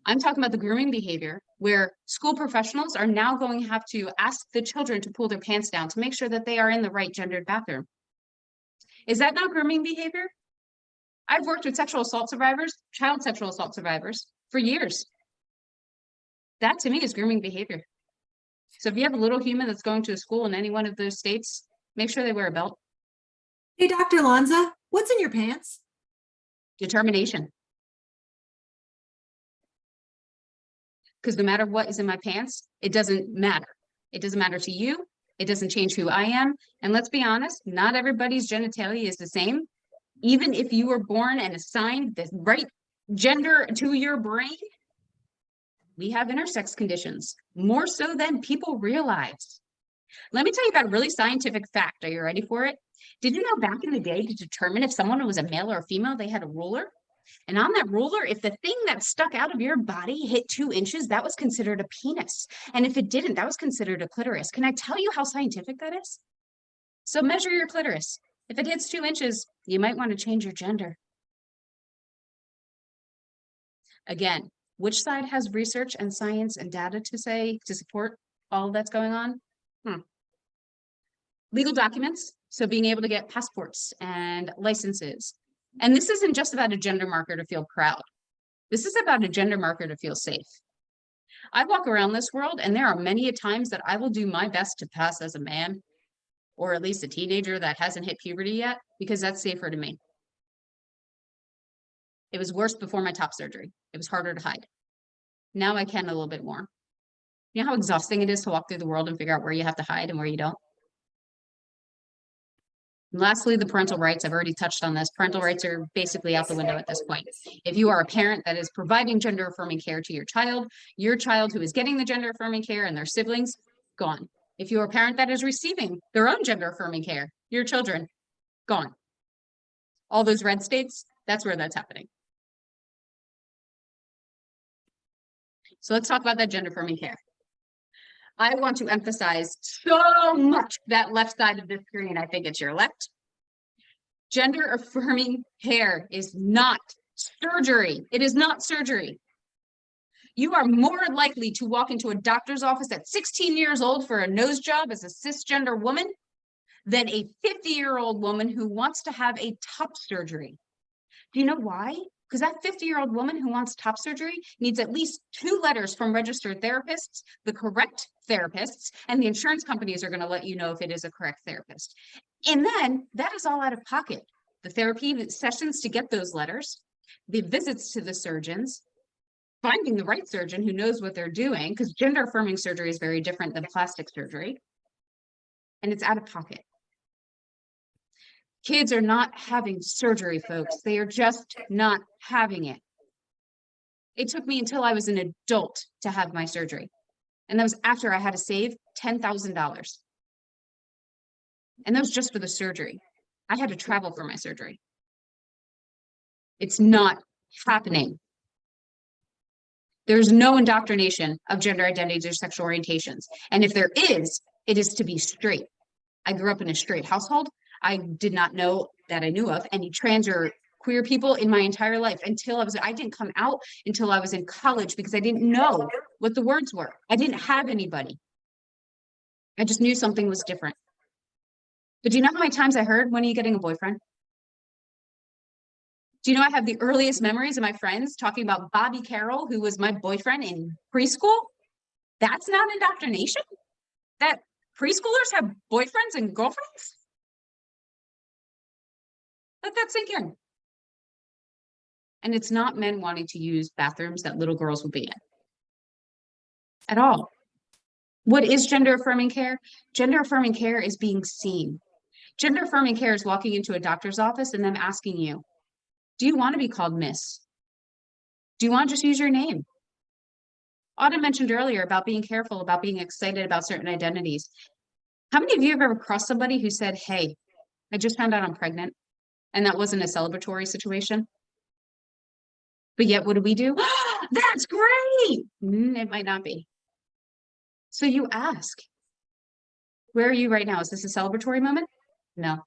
I'm talking about the grooming behavior where school professionals are now going to have to ask the children to pull their pants down to make sure that they are in the right gendered bathroom. Is that not grooming behavior? I've worked with sexual assault survivors, child sexual assault survivors for years. That to me is grooming behavior. So if you have a little human that's going to a school in any one of those states, make sure they wear a belt. Hey, Dr. Lanza, what's in your pants? Determination. Because no matter what is in my pants, it doesn't matter. It doesn't matter to you. It doesn't change who I am. And let's be honest, not everybody's genitalia is the same. Even if you were born and assigned the right gender to your brain, we have intersex conditions, more so than people realize. Let me tell you about a really scientific fact. Are you ready for it? Did you know back in the day to determine if someone was a male or a female, they had a ruler? And on that ruler, if the thing that stuck out of your body hit 2 inches, that was considered a penis. And if it didn't, that was considered a clitoris. Can I tell you how scientific that is? So measure your clitoris. If it hits 2 inches, you might want to change your gender. Again, which side has research and science and data to say to support all that's going on? Legal documents. So being able to get passports and licenses. And this isn't just about a gender marker to feel proud. This is about a gender marker to feel safe. I walk around this world and there are many times that I will do my best to pass as a man or at least a teenager that hasn't hit puberty yet because that's safer to me. It was worse before my top surgery. It was harder to hide. Now I can a little bit more. You know how exhausting it is to walk through the world and figure out where you have to hide and where you don't? And lastly, the parental rights. I've already touched on this. Parental rights are basically out the window at this point. If you are a parent that is providing gender affirming care to your child who is getting the gender affirming care and their siblings, gone. If you're a parent that is receiving their own gender affirming care, your children, gone. All those red states, that's where that's happening. So let's talk about that gender affirming care. I want to emphasize so much that left side of the screen. I think it's your left. Gender affirming care is not surgery. It is not surgery. You are more likely to walk into a doctor's office at 16 years old for a nose job as a cisgender woman than a 50-year-old woman who wants to have a top surgery. Do you know why? Because that 50-year-old woman who wants top surgery needs at least 2 letters from registered therapists, the correct therapists, and the insurance companies are going to let you know if it is a correct therapist. And then that is all out of pocket. The therapy sessions to get those letters, the visits to the surgeons, finding the right surgeon who knows what they're doing, because gender affirming surgery is very different than plastic surgery, and it's out of pocket. Kids are not having surgery, folks. They are just not having it. It took me until I was an adult to have my surgery. And that was after I had to save $10,000. And that was just for the surgery. I had to travel for my surgery. It's not happening. There's no indoctrination of gender identities or sexual orientations. And if there is, it is to be straight. I grew up in a straight household. I did not know that I knew of any trans or queer people in my entire life until I didn't come out until I was in college because I didn't know what the words were. I didn't have anybody. I just knew something was different. But do you know how many times I heard, when are you getting a boyfriend? Do you know I have the earliest memories of my friends talking about Bobby Carroll, who was my boyfriend in preschool? That's not indoctrination? That preschoolers have boyfriends and girlfriends? Let that sink in. And it's not men wanting to use bathrooms that little girls will be in at all. What is gender affirming care? Gender affirming care is being seen. Gender affirming care is walking into a doctor's office and them asking you, do you want to be called Miss? Do you want to just use your name? Autumn mentioned earlier about being careful, about being excited about certain identities. How many of you have ever crossed somebody who said, hey, I just found out I'm pregnant, and that wasn't a celebratory situation? But yet, what do? That's great! It might not be. So you ask, where are you right now? Is this a celebratory moment? No.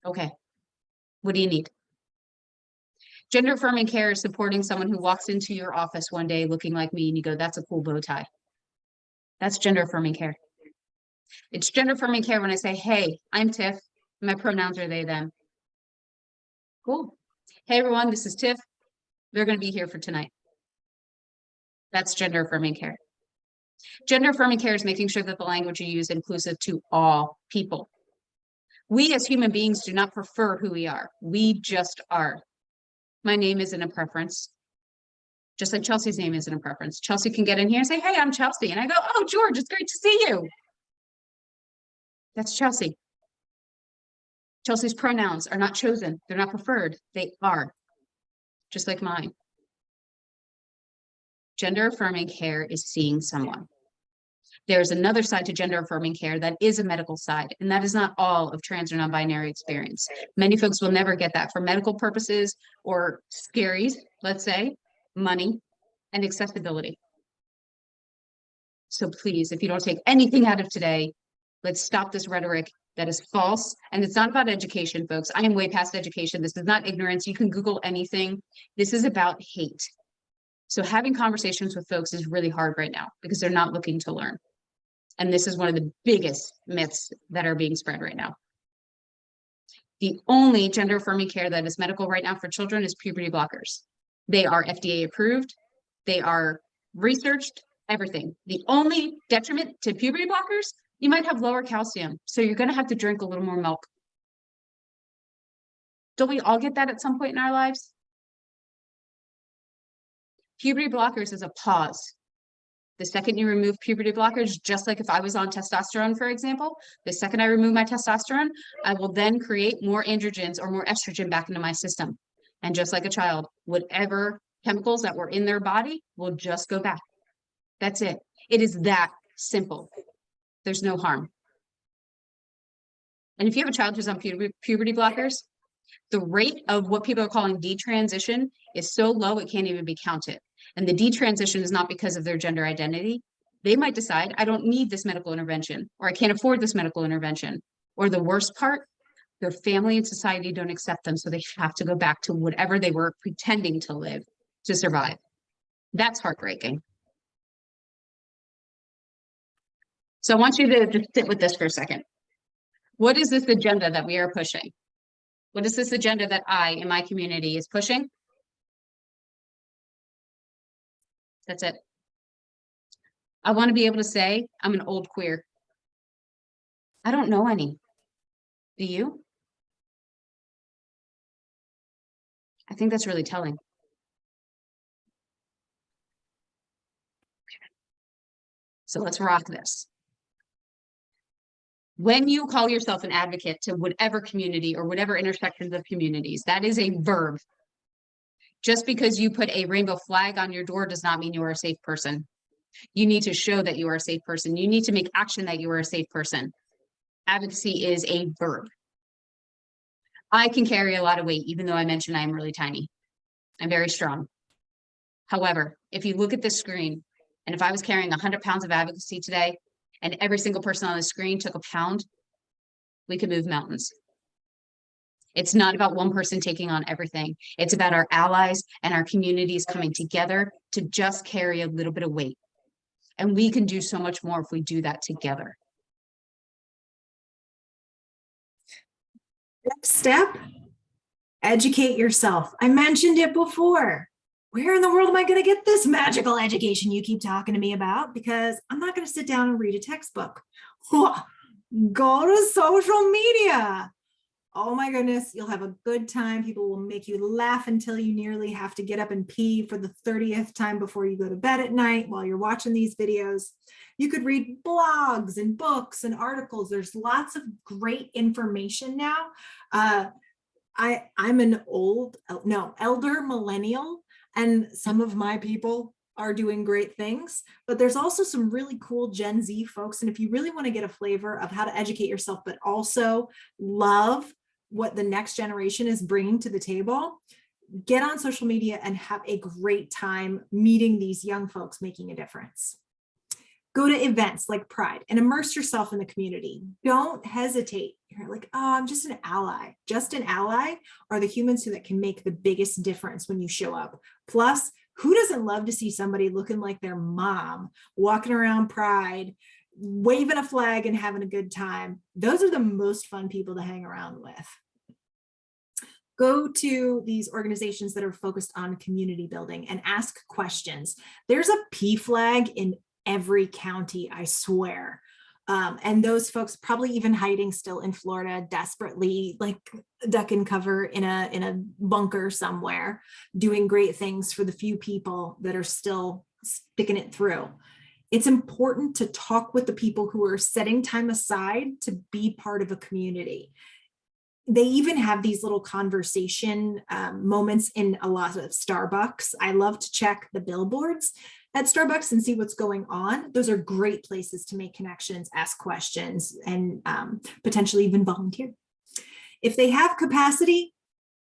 Okay. What do you need? Gender affirming care is supporting someone who walks into your office one day looking like me and you go, that's a cool bow tie. That's gender affirming care. It's gender affirming care when I say, hey, I'm Tiff. My pronouns are they, them. Cool. Hey, everyone, this is Tiff. They're going to be here for tonight. That's gender affirming care. Gender affirming care is making sure that the language you use is inclusive to all people. We as human beings do not prefer who we are. We just are. My name isn't a preference. Just like Chelsea's name isn't a preference. Chelsea can get in here and say, hey, I'm Chelsea. And I go, oh, George, it's great to see you. That's Chelsea. Chelsea's pronouns are not chosen. They're not preferred. They are. Just like mine. Gender affirming care is seeing someone. There's another side to gender affirming care that is a medical side, and that is not all of trans or non-binary experience. Many folks will never get that for medical purposes or scaries, let's say, money, and accessibility. So please, if you don't take anything out of today, let's stop this rhetoric that is false. And it's not about education, folks. I am way past education. This is not ignorance. You can Google anything. This is about hate. So having conversations with folks is really hard right now because they're not looking to learn. And this is one of the biggest myths that are being spread right now. The only gender affirming care that is medical right now for children is puberty blockers. They are FDA approved. They are researched, everything. The only detriment to puberty blockers, you might have lower calcium. So you're going to have to drink a little more milk. Don't we all get that at some point in our lives? Puberty blockers is a pause. The second you remove puberty blockers, just like if I was on testosterone, for example, the second I remove my testosterone, I will then create more androgens or more estrogen back into my system. And just like a child, whatever chemicals that were in their body will just go back. That's it. It is that simple. There's no harm. And if you have a child who's on puberty blockers, the rate of what people are calling detransition is so low it can't even be counted. And the detransition is not because of their gender identity. They might decide, I don't need this medical intervention, or I can't afford this medical intervention. Or the worst part, their family and society don't accept them, so they have to go back to whatever they were pretending to live to survive. That's heartbreaking. So I want you to just sit with this for a second. What is this agenda that we are pushing? What is this agenda that I, in my community, is pushing? That's it. I want to be able to say, I'm an old queer. I don't know any. Do you? I think that's really telling. So let's rock this. When you call yourself an advocate to whatever community or whatever intersections of communities, that is a verb. Just because you put a rainbow flag on your door does not mean you are a safe person. You need to show that you are a safe person. You need to make action that you are a safe person. Advocacy is a verb. I can carry a lot of weight, even though I mentioned I am really tiny. I'm very strong. However, if you look at this screen, and if I was carrying 100 pounds of advocacy today, and every single person on the screen took a pound, we could move mountains. It's not about one person taking on everything. It's about our allies and our communities coming together to just carry a little bit of weight. And we can do so much more if we do that together. Next step, educate yourself. I mentioned it before. Where in the world am I going to get this magical education you keep talking to me about? Because I'm not going to sit down and read a textbook. Go to social media. Oh my goodness, you'll have a good time. People will make you laugh until you nearly have to get up and pee for the 30th time before you go to bed at night while you're watching these videos. You could read blogs and books and articles. There's lots of great information now. I'm an elder millennial, and some of my people are doing great things, but there's also some really cool Gen Z folks. And if you really want to get a flavor of how to educate yourself, but also love what the next generation is bringing to the table, get on social media and have a great time meeting these young folks making a difference. Go to events like Pride and immerse yourself in the community. Don't hesitate. You're like, oh, I'm just an ally. Just an ally are the humans that can make the biggest difference when you show up. Plus, who doesn't love to see somebody looking like their mom, walking around Pride, waving a flag and having a good time? Those are the most fun people to hang around with. Go to these organizations that are focused on community building and ask questions. There's a P flag in every county, I swear. And those folks probably even hiding still in Florida, desperately like duck and cover in a bunker somewhere, doing great things for the few people that are still sticking it through. It's important to talk with the people who are setting time aside to be part of a community. They even have these little conversation moments in a lot of Starbucks. I love to check the billboards at Starbucks and see what's going on. Those are great places to make connections, ask questions, and potentially even volunteer. If they have capacity,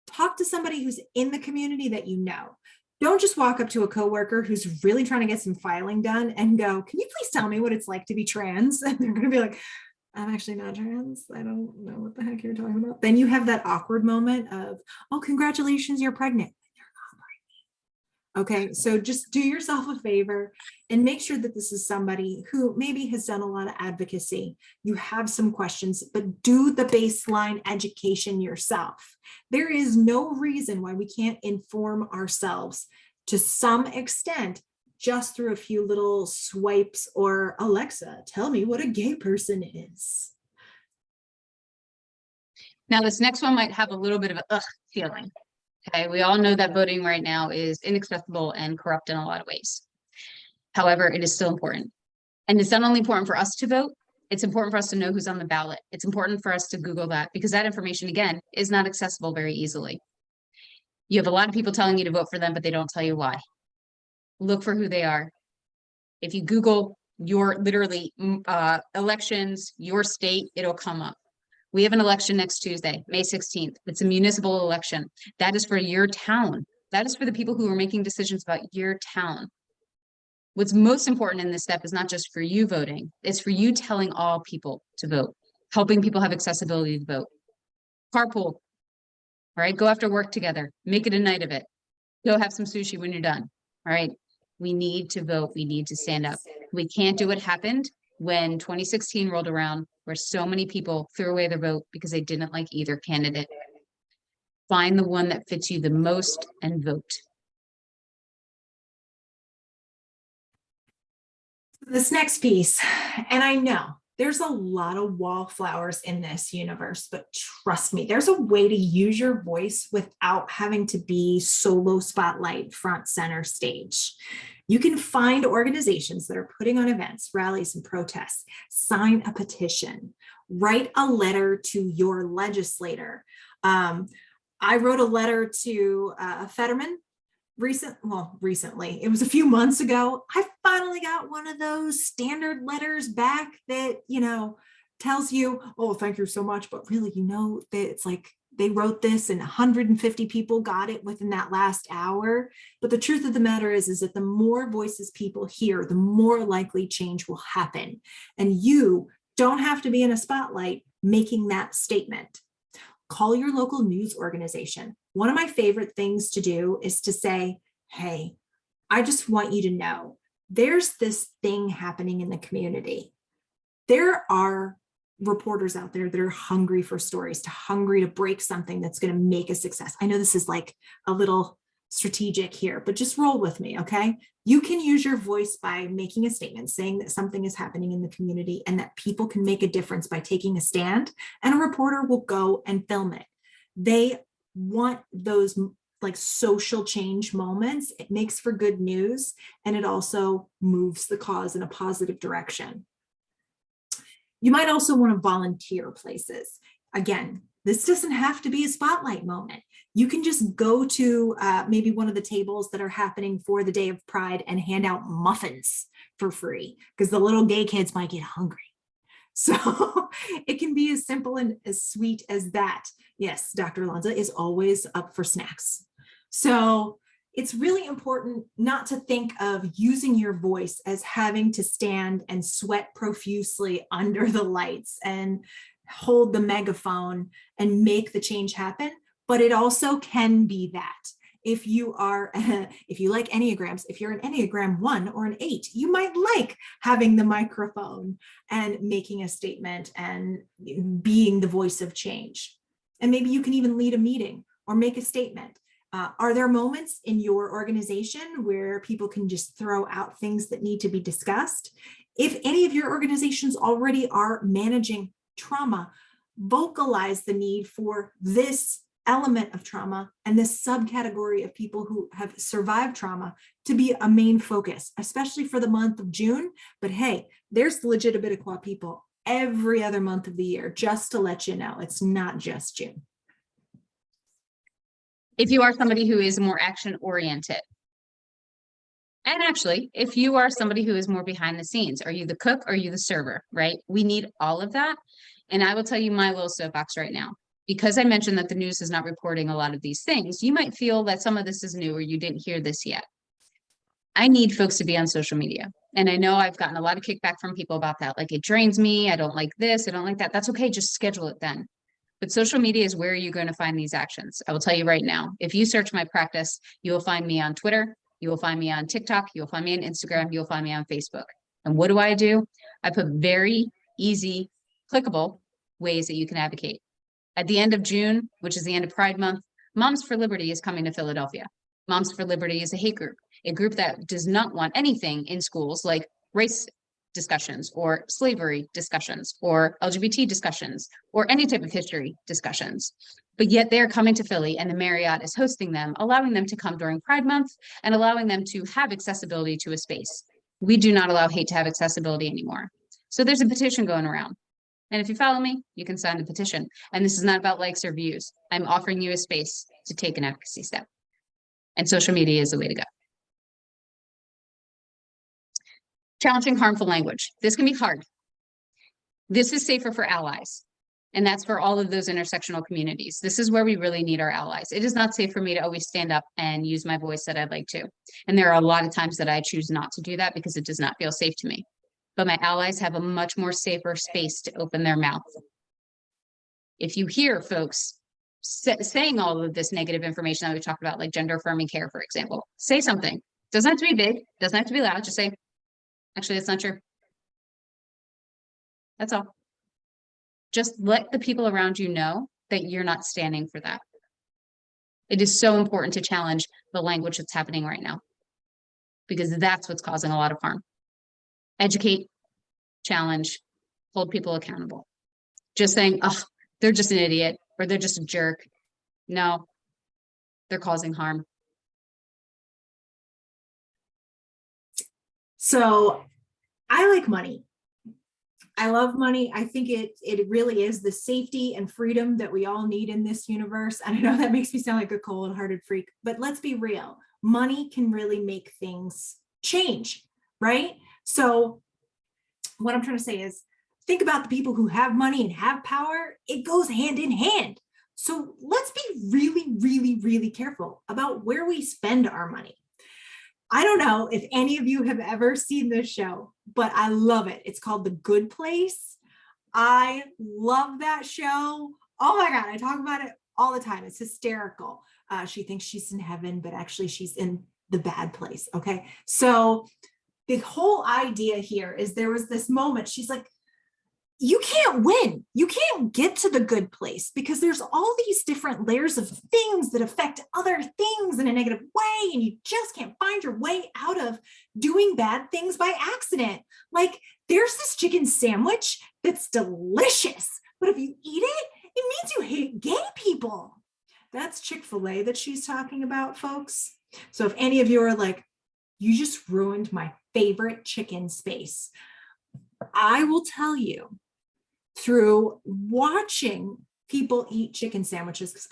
talk to somebody who's in the community that you know. Don't just walk up to a coworker who's really trying to get some filing done and go, can you please tell me what it's like to be trans? And they're going to be like, I'm actually not trans. I don't know what the heck you're talking about. Then you have that awkward moment of, oh, congratulations, you're pregnant. Okay, so just do yourself a favor and make sure that this is somebody who maybe has done a lot of advocacy. You have some questions, but do the baseline education yourself. There is no reason why we can't inform ourselves to some extent just through a few little swipes or Alexa, tell me what a gay person is. Now, this next one might have a little bit of a ugh feeling. Okay, we all know that voting right now is inaccessible and corrupt in a lot of ways. However, it is still important. And it's not only important for us to vote, it's important for us to know who's on the ballot. It's important for us to Google that because that information, again, is not accessible very easily. You have a lot of people telling you to vote for them, but they don't tell you why. Look for who they are. If you Google your literally elections, your state, it'll come up. We have an election next Tuesday, May 16th. It's a municipal election. That is for your town. That is for the people who are making decisions about your town. What's most important in this step is not just for you voting, it's for you telling all people to vote, helping people have accessibility to vote. Carpool, all right? Go after work together, make it a night of it. Go have some sushi when you're done, all right? We need to vote, we need to stand up. We can't do what happened when 2016 rolled around, where so many people threw away their vote because they didn't like either candidate. Find the one that fits you the most and vote. This next piece, and I know there's a lot of wallflowers in this universe, but trust me, there's a way to use your voice without having to be solo spotlight, front center stage. You can find organizations that are putting on events, rallies, and protests, sign a petition, write a letter to your legislator. I wrote a letter to Fetterman recently, it was a few months ago. I finally got one of those standard letters back that, tells you, oh, thank you so much. But really, that it's like they wrote this and 150 people got it within that last hour. But the truth of the matter is that the more voices people hear, the more likely change will happen. And you don't have to be in a spotlight making that statement. Call your local news organization. One of my favorite things to do is to say, hey, I just want you to know there's this thing happening in the community. There are reporters out there that are hungry for stories, hungry to break something that's going to make a success. I know this is like a little strategic here, but just roll with me, okay? You can use your voice by making a statement saying that something is happening in the community and that people can make a difference by taking a stand, and a reporter will go and film it. They want those like social change moments. It makes for good news, and it also moves the cause in a positive direction. You might also want to volunteer places. Again, this doesn't have to be a spotlight moment. You can just go to maybe one of the tables that are happening for the Day of Pride and hand out muffins for free, because the little gay kids might get hungry. So it can be as simple and as sweet as that. Yes, Dr. Lanza is always up for snacks. So it's really important not to think of using your voice as having to stand and sweat profusely under the lights and hold the megaphone and make the change happen, but it also can be that. If you are, if you like Enneagrams, if you're an Enneagram 1 or an 8, you might like having the microphone and making a statement and being the voice of change. And maybe you can even lead a meeting or make a statement. Are there moments in your organization where people can just throw out things that need to be discussed? If any of your organizations already are managing trauma, vocalize the need for this element of trauma and this subcategory of people who have survived trauma to be a main focus, especially for the month of June. But hey, there's LGBTQIA people every other month of the year, just to let you know, it's not just June. If you are somebody who is more action oriented, and actually, if you are somebody who is more behind the scenes, are you the cook or are you the server, right? We need all of that. And I will tell you my little soapbox right now, because I mentioned that the news is not reporting a lot of these things. You might feel that some of this is new or you didn't hear this yet. I need folks to be on social media. And I know I've gotten a lot of kickback from people about that. Like, it drains me. I don't like this. I don't like that. That's okay. Just schedule it then. But social media is where you're going to find these actions. I will tell you right now, if you search my practice, you will find me on Twitter. You will find me on TikTok. You'll find me on Instagram. You'll find me on Facebook. And what do? I put very easy, clickable ways that you can advocate. At the end of June, which is the end of Pride Month, Moms for Liberty is coming to Philadelphia. Moms for Liberty is a hate group, a group that does not want anything in schools like race discussions or slavery discussions or LGBT discussions or any type of history discussions. But yet they're coming to Philly and the Marriott is hosting them, allowing them to come during Pride Month and allowing them to have accessibility to a space. We do not allow hate to have accessibility anymore. So there's a petition going around. And if you follow me, you can sign the petition. And this is not about likes or views. I'm offering you a space to take an advocacy step. And social media is the way to go. Challenging harmful language. This can be hard. This is safer for allies. And that's for all of those intersectional communities. This is where we really need our allies. It is not safe for me to always stand up and use my voice that I'd like to. And there are a lot of times that I choose not to do that because it does not feel safe to me. But my allies have a much more safer space to open their mouth. If you hear folks saying all of this negative information that we talked about, like gender affirming care, for example, say something. Doesn't have to be big, doesn't have to be loud, just say, actually, that's not true. That's all. Just let the people around you know that you're not standing for that. It is so important to challenge the language that's happening right now, because that's what's causing a lot of harm. Educate, challenge, hold people accountable. Just saying, oh, they're just an idiot or they're just a jerk. No, they're causing harm. So I like money. I love money. I think it really is the safety and freedom that we all need in this universe. And I know that makes me sound like a cold-hearted freak, but let's be real. Money can really make things change, right? So what I'm trying to say is, think about the people who have money and have power. It goes hand in hand. So let's be really, really, really careful about where we spend our money. I don't know if any of you have ever seen this show, but I love it. It's called The Good Place. I love that show. Oh my God, I talk about it all the time. It's hysterical. She thinks she's in heaven, but actually she's in the bad place. Okay. So the whole idea here is there was this moment, she's like, you can't win. You can't get to the good place because there's all these different layers of things that affect other things in a negative way. And you just can't find your way out of doing bad things by accident. Like there's this chicken sandwich that's delicious, but if you eat it, it means you hate gay people. That's Chick-fil-A that she's talking about, folks. So if any of you are like, you just ruined my favorite chicken space, I will tell you, through watching people eat chicken sandwiches, because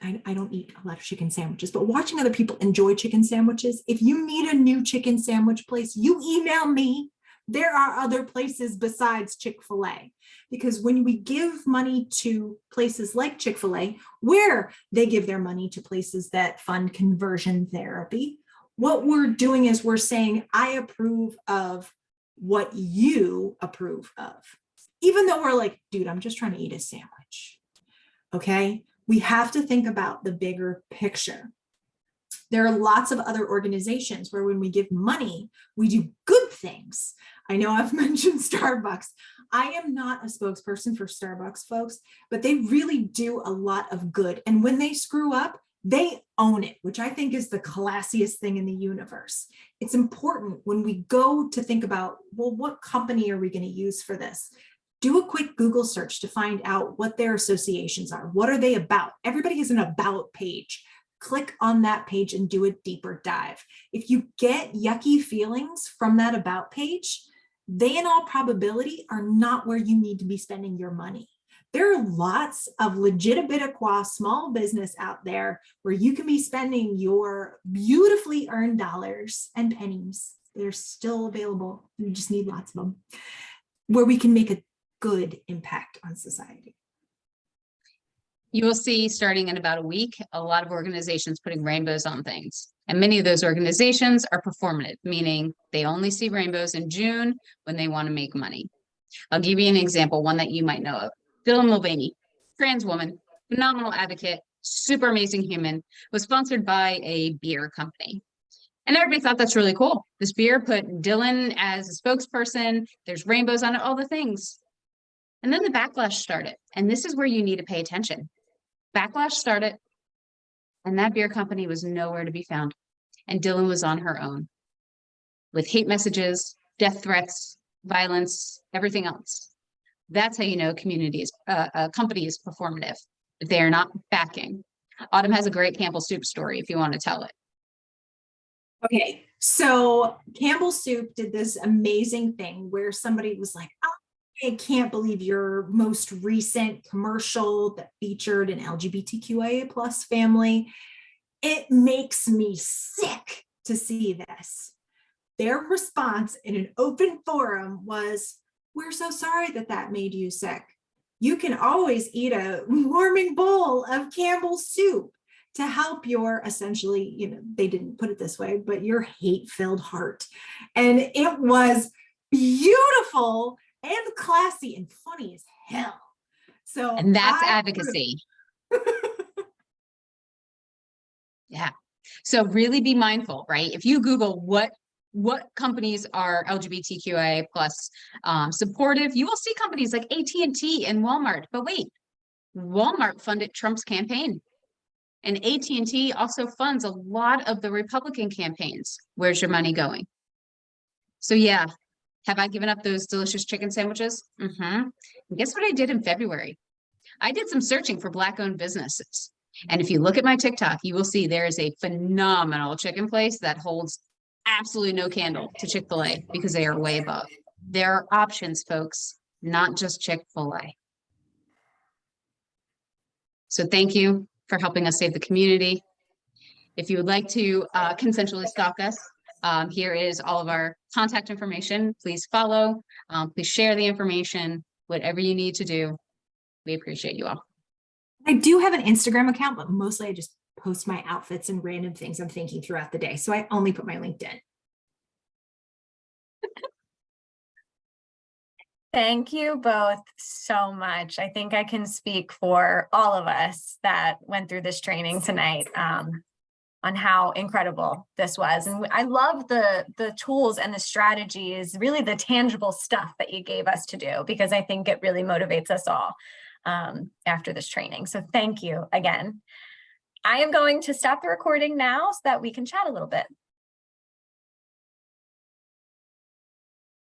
I don't eat a lot of chicken sandwiches, but watching other people enjoy chicken sandwiches, if you meet a new chicken sandwich place, you email me. There are other places besides Chick-fil-A, because when we give money to places like Chick-fil-A, where they give their money to places that fund conversion therapy, what we're doing is we're saying, I approve of what you approve of. Even though we're like, dude, I'm just trying to eat a sandwich. Okay. We have to think about the bigger picture. There are lots of other organizations where when we give money, we do good things. I know I've mentioned Starbucks. I am not a spokesperson for Starbucks, folks, but they really do a lot of good. And when they screw up, they own it, which I think is the classiest thing in the universe. It's important when we go to think about, well, what company are we going to use for this? Do a quick Google search to find out what their associations are. What are they about? Everybody has an about page. Click on that page and do a deeper dive. If you get yucky feelings from that about page, they in all probability are not where you need to be spending your money. There are lots of legitimate small business out there where you can be spending your beautifully earned dollars and pennies. They're still available. You just need lots of them, where we can make a good impact on society. You will see starting in about a week, a lot of organizations putting rainbows on things. And many of those organizations are performative, meaning they only see rainbows in June when they want to make money. I'll give you an example, one that you might know of. Dylan Mulvaney, trans woman, phenomenal advocate, super amazing human, was sponsored by a beer company. And everybody thought that's really cool. This beer put Dylan as a spokesperson. There's rainbows on it, all the things. And then the backlash started. And this is where you need to pay attention. Backlash started, and that beer company was nowhere to be found. And Dylan was on her own with hate messages, death threats, violence, everything else. That's how you know a company is performative. If they are not backing. Autumn has a great Campbell Soup story if you want to tell it. Okay, so Campbell Soup did this amazing thing where somebody was like, oh, I can't believe your most recent commercial that featured an LGBTQIA plus family. It makes me sick to see this. Their response in an open forum was, we're so sorry that made you sick. You can always eat a warming bowl of Campbell Soup to help your, essentially, they didn't put it this way, but your hate-filled heart. And it was beautiful and classy and funny as hell. So, and that's advocacy. Yeah. So really be mindful, right? If you Google what companies are LGBTQIA plus supportive, you will see companies like AT&T and Walmart. But wait, Walmart funded Trump's campaign. And AT&T also funds a lot of the Republican campaigns. Where's your money going? So yeah, have I given up those delicious chicken sandwiches? And guess what I did in February? I did some searching for Black-owned businesses. And if you look at my TikTok, you will see there is a phenomenal chicken place that holds absolutely no candle to Chick-fil-A because they are way above. There are options, folks, not just Chick-fil-A. So thank you for helping us save the community. If you would like to consensually stalk us, here is all of our contact information. Please follow, please share the information, whatever you need to do. We appreciate you all. I do have an Instagram account, but mostly I just post my outfits and random things I'm thinking throughout the day. So I only put my LinkedIn. Thank you both so much. I think I can speak for all of us that went through this training tonight. on how incredible this was. And I love the tools and the strategies, really the tangible stuff that you gave us to do, because I think it really motivates us all after this training. So thank you again. I am going to stop the recording now so that we can chat a little bit.